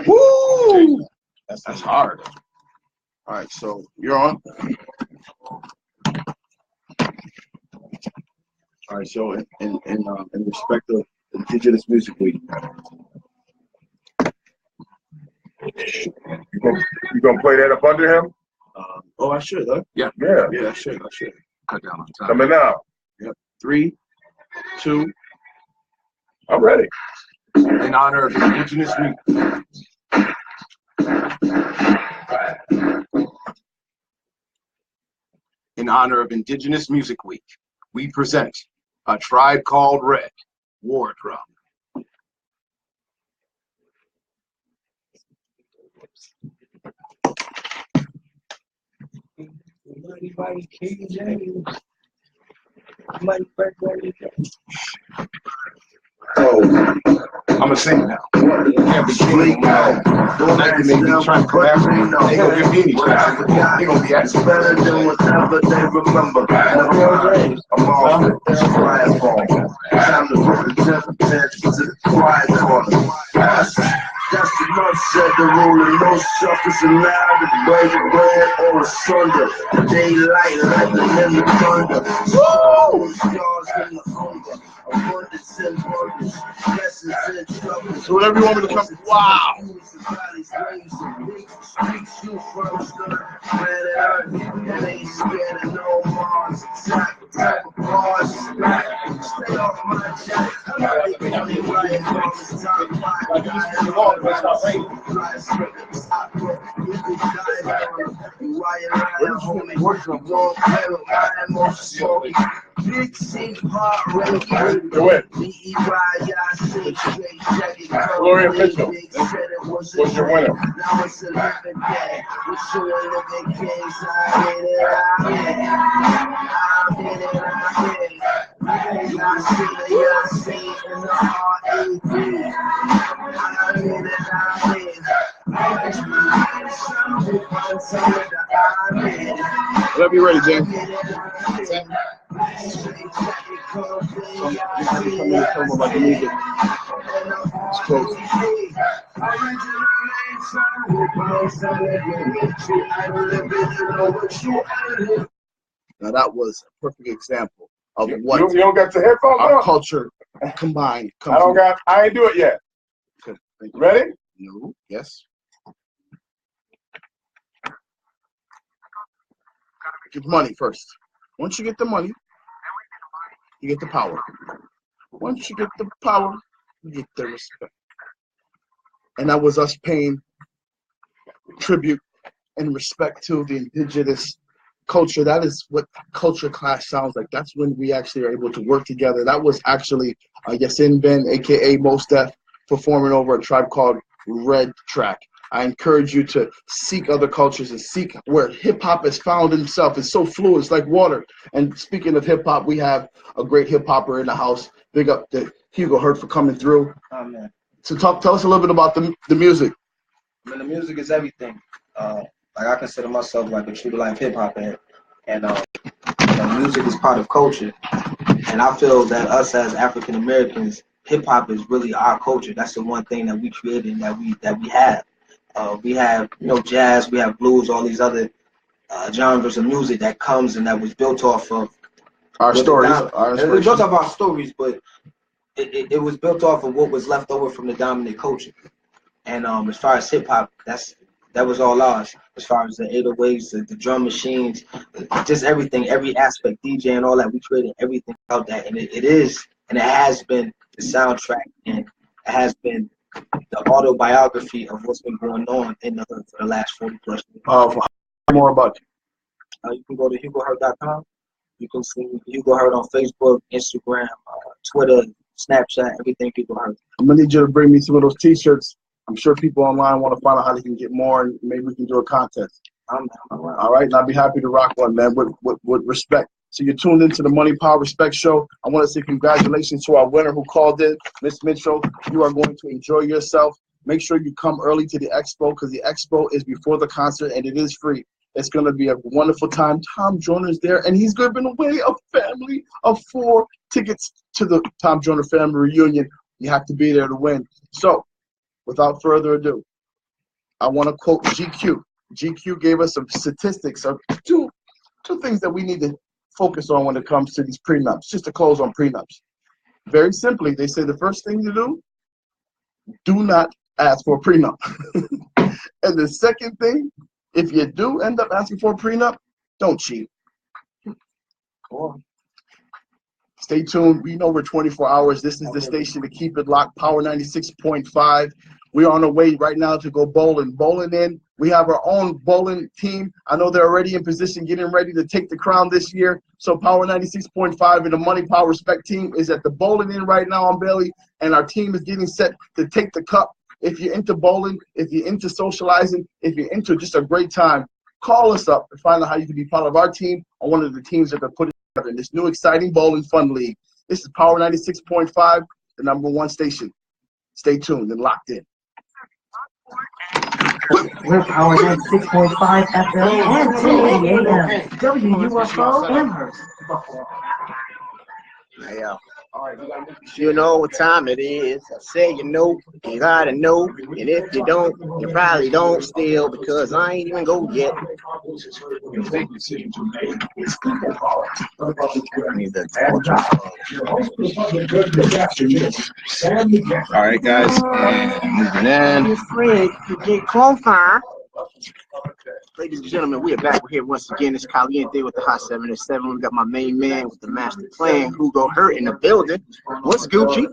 Woo! That's hard. All right, so you're on. All right, so in respect of Indigenous Music Week. You gonna play that up under him? I should, huh? Yeah, I should. Cut down on time. Coming now. Yep. 3, 2. I'm ready. In honor of Indigenous Week. in honor of Indigenous Music Week, we present A Tribe Called Red, War Drum. So, I'm gonna sing now. Can't be singing now. Don't like to make me try to come after me. They gonna give me any crap. They gonna be asking better than whatever they remember. I'm off it. It's a quiet phone. Time to put the temperature to the quiet corner. That's the month said the rule of no suckers allowed to break bread or asunder. Daylight lightning in the thunder. Woo! Stars in the hunger. Abundance and burdens. Blessings and troubles. So whatever you want me to come. Wow. Gloria Mitchell. What's your winner? Whenever you're ready, James. Now that was a perfect example of what you don't got the headphones our on? culture combined. I ain't do it yet. Okay, thank you. Ready? No. Yes. Get money first. Once you get the money, you get the power. Once you get the power, you get the respect. And that was us paying tribute and respect to the indigenous culture. That is what culture clash sounds like. That's when we actually are able to work together. That was actually Yasin Ben, aka Mos Def, performing over a Tribe Called Red track. I encourage you to seek other cultures and seek where hip-hop has found itself. It's so fluid, it's like water. And speaking of hip-hop, we have a great hip-hopper in the house. Big up to Hugo Hurt for coming through. Oh, man. So tell us a little bit about the music. I mean, the music is everything. Like I consider myself like a true to life hip-hop head. And music is part of culture. And I feel that us as African Americans, hip-hop is really our culture. That's the one thing that we created and that we have. We have, jazz, we have blues, all these other genres of music that comes and that was built off of our stories. It was built off our stories, but it was built off of what was left over from the dominant culture. And as far as hip hop, that was all ours. As far as the 808s, the drum machines, just everything, every aspect, DJ and all that, we created everything about that. And it is, and it has been the soundtrack, and it has been the autobiography of what's been going on in the hood for the last 40 plus years. For more about you. You can go to HugoHurt.com. You can see Hugo Hurt on Facebook, Instagram, Twitter, Snapchat, everything Hugo Hurt. I'm gonna need you to bring me some of those T-shirts. I'm sure people online want to find out how they can get more, and maybe we can do a contest. All right, and I'd be happy to rock one, man, with respect. So you're tuned into the Money, Power, Respect show. I want to say congratulations to our winner who called in, Miss Mitchell. You are going to enjoy yourself. Make sure you come early to the expo because the expo is before the concert and it is free. It's going to be a wonderful time. Tom Joyner's there, and he's giving away a family of 4 tickets to the Tom Joyner family reunion. You have to be there to win. So, without further ado, I want to quote GQ. GQ gave us some statistics of two things that we need to focus on when it comes to these prenups, just to close on prenups. Very simply, they say the first thing to do not ask for a prenup. And the second thing, if you do end up asking for a prenup, don't cheat. Stay tuned. We know we're 24 hours. This is the station to keep it locked, Power 96.5. We are on our way right now to go bowling. Bowling in. We have our own bowling team. I know they're already in position, getting ready to take the crown this year. So Power 96.5 and the Money Power Respect team is at the bowling in right now on Bailey, and our team is getting set to take the cup. If you're into bowling, if you're into socializing, if you're into just a great time, call us up and find out how you can be part of our team or one of the teams that are putting together in this new exciting bowling fun league. This is Power 96.5, the #1 station. Stay tuned and locked in. We're Power 96.5 FM and 1080 AM. WUFO Amherst, Buffalo. Yeah. You know what time it is. I say you know, you gotta know. And if you don't, you probably don't still, because I ain't even go yet. All right, guys. And moving in. Fred, get closer. Ladies and gentlemen, we are back here once again. It's Caliente with the Hot 787. We got my main man with the master plan, Hugo Hurt, in the building. What's Gucci?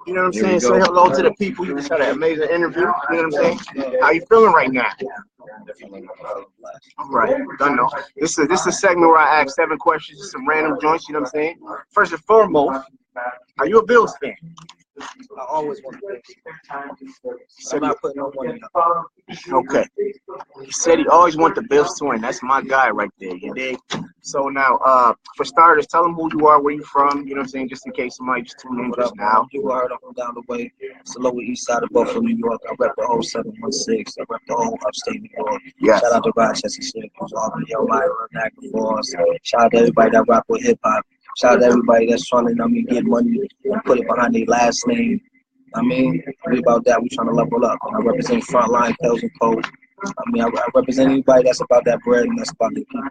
You know what I'm saying? Say hello to the people. You just had an amazing interview. You know what I'm saying? How you feeling right now? All right, done know. This is a segment where I ask 7 questions, some random joints. You know what I'm saying? First and foremost, are you a Bills fan? I always want to. So I'm not putting no money up. Okay. He said he always want the Bills to win. That's my guy right there. You dig? So now, for starters, tell them who you are, where you from. You know what I'm saying? Just in case somebody just tuned in just now. You heard I'm from down the way. It's the lower east side of Buffalo, New York. I rep the whole 716. I rep the whole upstate New York. Yes. Shout out to Rochester, Syracuse, Albany, Elmira, Niagara Falls. Shout out to everybody that rock with hip hop. Shout out to everybody that's trying to get money and put it behind their last name. I mean, we about that. We trying to level up. And I represent Frontline, Pels and Code. I mean, I represent anybody that's about that bread and that's about the people.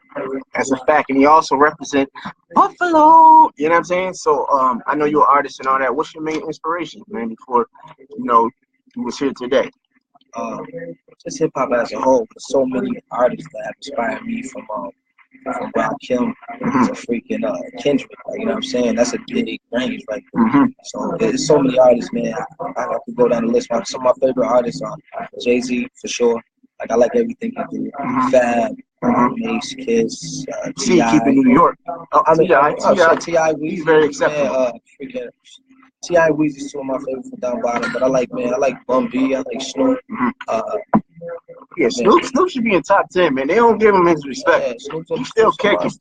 That's a fact. And he also represent Buffalo. You know what I'm saying? So I know you're an artist and all that. What's your main inspiration, man, before, you was here today? Just hip hop as a whole. There's so many artists that have inspired me from Rakim to freaking Kendrick. Like, you know what I'm saying? That's a big range right there. So there's so many artists, man. I could go down the list. Some of my favorite artists are Jay-Z, for sure. Like, I like everything he do. Fab, Mace, Kiss, T.I. Keep in New York. T.I. He's very acceptable. T.I. Weezy's two of my favorites from down bottom. But I like Bun B, I like Snoop. Yeah, Snoop should be in top 10, man. They don't give him his respect. Yeah, Snoop's still kicking.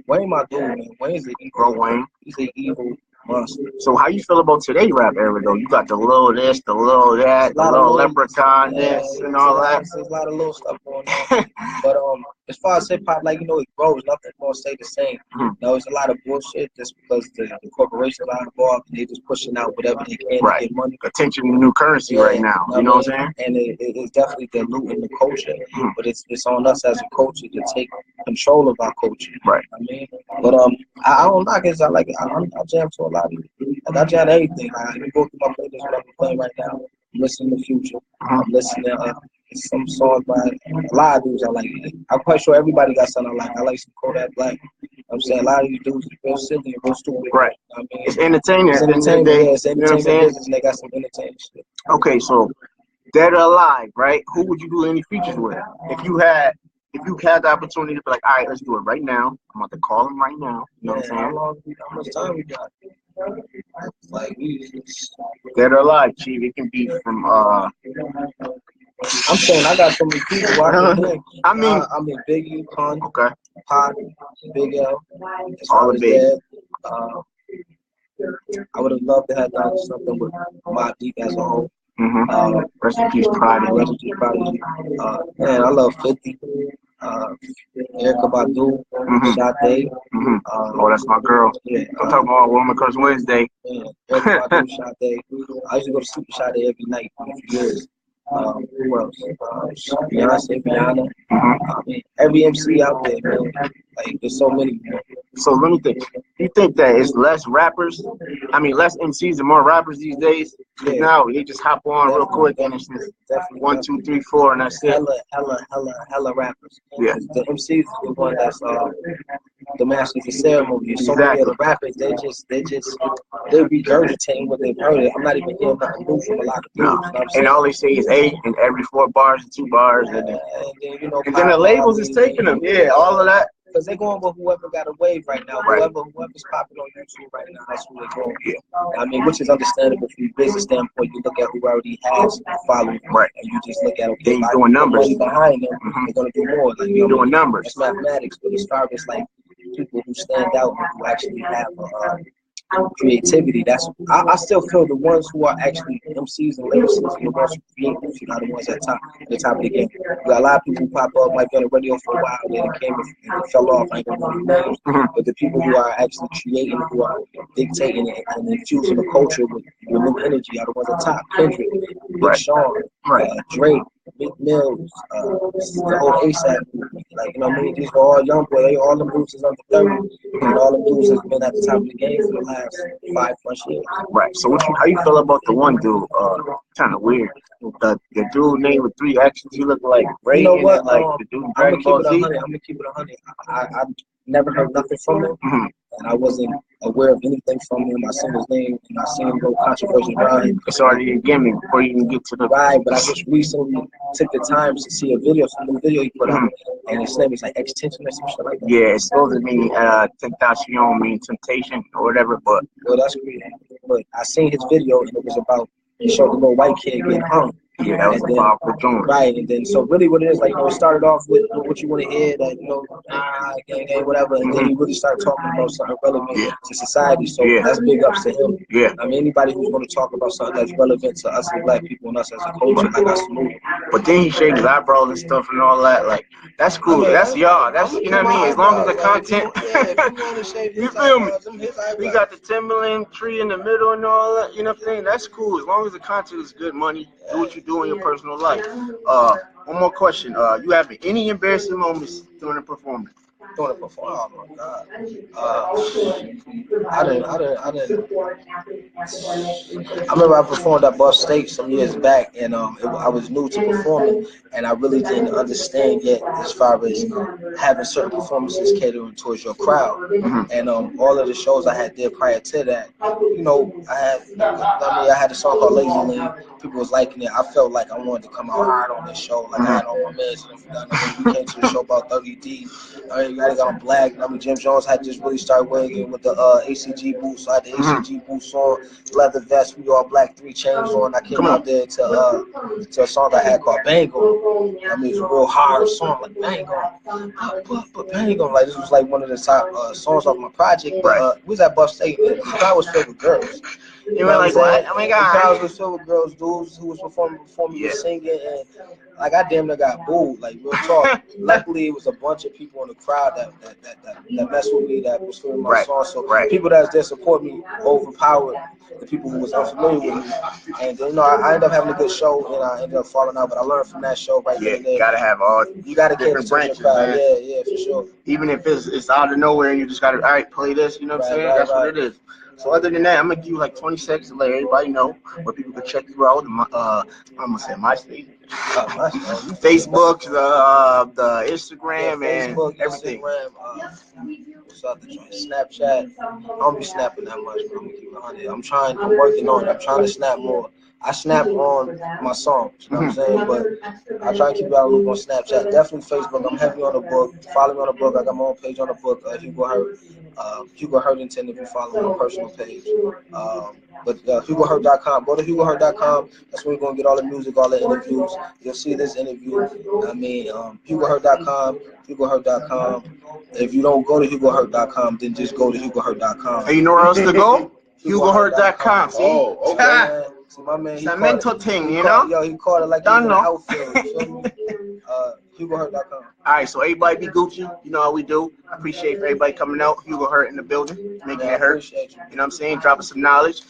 Wayne, my dude, man. Wayne's the evil. Wayne. He's the evil monster. So how you feel about today's rap era, though? You got the little this, the little that, the little leprechaun this, and all that. There's a lot of little stuff going on. But as far as hip hop, like, it grows. Nothing gonna stay the same. It's a lot of bullshit just because the corporations are involved and they just pushing out whatever they can to get money. Attention to new currency right now. You know what I'm saying? And it's definitely diluting the culture. But it's on us as a culture to take control of our culture. Right. I mean, but I don't knock it. I jam to a lot of it. Like, I jam everything. I go through my playlist what I'm playing right now. I'm listening to Future. I'm listening to some songs by a lot of dudes I like. I'm quite sure everybody got something I like. I like some Kodak Black. I'm saying a lot of these dudes are real silly and real stupid. Right. I mean, it's entertaining. It's entertainment. Yeah, it's entertainment. And they got some entertaining shit. Okay, so Dead or Alive, right? Who would you do any features with? If you had the opportunity to be like, all right, let's do it right now. I'm about to call him right now. You know what I'm saying? How much time we got? Like, Dead or Alive, Chief. It can be from I'm saying I got so many people. I mean Biggie, Pun, okay, Pac, Big L, all the big. I would have loved to have done something with Mobb Deep as a whole. Rest in peace, Prodigy. Rest in peace, Prodigy. Man, I love 50. Erykah Badu, Sade. Oh, that's my girl. Yeah, I'm talking about Woman Crush Wednesday. Yeah, Erykah Badu, Sade. I used to go to Super Sade every night for a few years. Who else? Beyonce, Rihanna. I mean, every MC out there, man. Like, there's so many. So let me think. You think that it's less rappers? I mean, less MCs and more rappers these days? Yeah. Now they just hop on real quick and it's just 1, 2, 3, 4, and that's it. Hella rappers. Yeah. The MCs is the one that's the masters of ceremony. So many of the rappers, they just they regurgitating what they've heard. I'm not even hearing nothing new from a lot of dudes. You know what I'm And saying? all they say is A in every 4 bars and 2 bars. And then, you know, and then the labels is taking them. Yeah, all of that. Because they're going with whoever got a wave right now. Right. Whoever's popping on YouTube right now, that's who they're going with. Yeah. I mean, which is understandable from a business standpoint. You look at who already has following, right? And you just look at, okay, they're doing numbers behind them. They're going to do more. Like, you're doing numbers. It's mathematics. But as far as like people who stand out and who actually have creativity, that's I still feel the ones who are actually MCs and lyricists and the ones who create music are the ones at the top of the game. You got a lot of people who pop up, might be on the radio for a while, then it came and fell off. I ain't gonna know their names, but the people who are actually creating, who are dictating it and infusing the culture with new energy are the ones at the top. Kendrick, Big Sean, Drake, Big Mills, the whole ASAP movement. Like, you know what I mean? These are all young boys. All them dudes is under 30. And all them dudes has been at the top of the game for the last 5+ years. Right. So how you feel about the one dude? Kind of weird. The dude named with 3 X's, he look like Ray. You know what? Like the dude Dragon Ball Z. I'm gonna keep it 100. I never heard nothing from him, and I wasn't aware of anything from him. I seen his name, and I seen no controversy around him. It's already a gimmick before you even get to the right. But I just recently took the time to see some new video he put out, and his name is like Extension or some shit like that. Yeah, it's supposed to mean Tentacion, mean temptation or whatever. But well, that's great. But I seen his video, and it was about he showed the little white kid getting hung. Yeah, that was a powerful joint. Right, and then so really what it is, like, you know, it started off with what you want to hear, that, you know, gang, whatever, and then he really started talking about something relevant to society. So that's big ups to him. Yeah. I mean, anybody who's going to talk about something that's relevant to us as black people and us as a culture, like, I salute him. But then he shakes his eyebrows and stuff and all that. Like, that's cool. I mean, that's y'all. That's, you know what I mean? As long as the content. You feel me? We got the Timberland tree in the middle and all that. You know what I'm saying? That's cool. As long as the content is good money, do what you do in your personal life. One more question. You have any embarrassing moments during the performance? Oh my God. I remember I performed at Buff State some years back, and I was new to performing, and I really didn't understand yet as far as having certain performances catering towards your crowd. And all of the shows I had did prior to that, you know, I had a song called Lazy Lane. People was liking it. I felt like I wanted to come out hard on this show. Like, I had all my mans. We came to the show about 30D. I got on black. I mean, Jim Jones had just really started wearing with the ACG boots. So I had the ACG boots on, leather vest. We all black, 3 chains on. I came out there to a song I had called Bango. I mean, it's a real hard song, like Bango. But Bango, like, this was like one of the top songs off my project. But we was at Buff State, and the crowd was filled with girls. You were like, what? Oh my God. The crowd was filled with girls, dudes who was performing singing, and like, I damn near got booed, like, real talk. Luckily, it was a bunch of people in the crowd that messed with me, that was feeling my song. So people that was there support me overpowered the people who was unfamiliar with me. And then, you know, I ended up having a good show, and I ended up falling out. But I learned from that show right there. You gotta have all. You gotta different branches, man. Yeah, for sure. Even if it's out of nowhere, and you just gotta, all right, play this. You know what I'm saying? That's what it is. So other than that, I'm gonna give you like 20 seconds to let everybody know where people can check you out. I'm gonna say MySpace, Facebook, the Instagram, Facebook, and everything. Snapchat. I don't be snapping that much, but I'm gonna keep it 100. I'm working on it. I'm trying to snap more. I snap on my songs, you know what I'm saying? But I try to keep it out on Snapchat. Definitely Facebook. I'm heavy on the book. Follow me on the book. I got my own page on the book. Hugo Hurtington, if you follow my personal page. But HugoHurt.com. Go to HugoHurt.com. That's where you're going to get all the music, all the interviews. You'll see this interview. I mean, HugoHurt.com, HugoHurt.com. If you don't go to HugoHurt.com, then just go to HugoHurt.com. Hey, you know where else to go? HugoHurt.com. See? Oh, okay. So my man, it's a mental thing, you know? Yo, he called it like he's in the outfield. HugoHurt.com. All right, so everybody be Gucci. You know how we do. I appreciate everybody coming out. Hugo Hurt in the building, making it hurt. You know what I'm saying? Dropping some knowledge.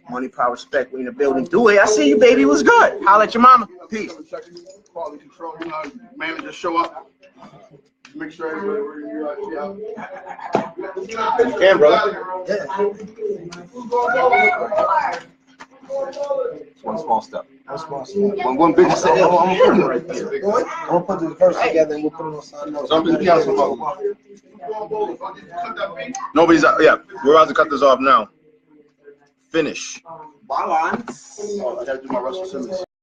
Money, power, respect. We in the building. Do it. I see you, baby. What's good? Holla at your mama. Peace. Quality control. You know, managers show up. Make sure everybody You can, brother. One small step. One big step. I'm gonna put the verse together and we'll put it on sign notes. Nobody's yeah. We're about to cut this off now. Finish. Balance. Oh, I gotta do my Russell Simmons.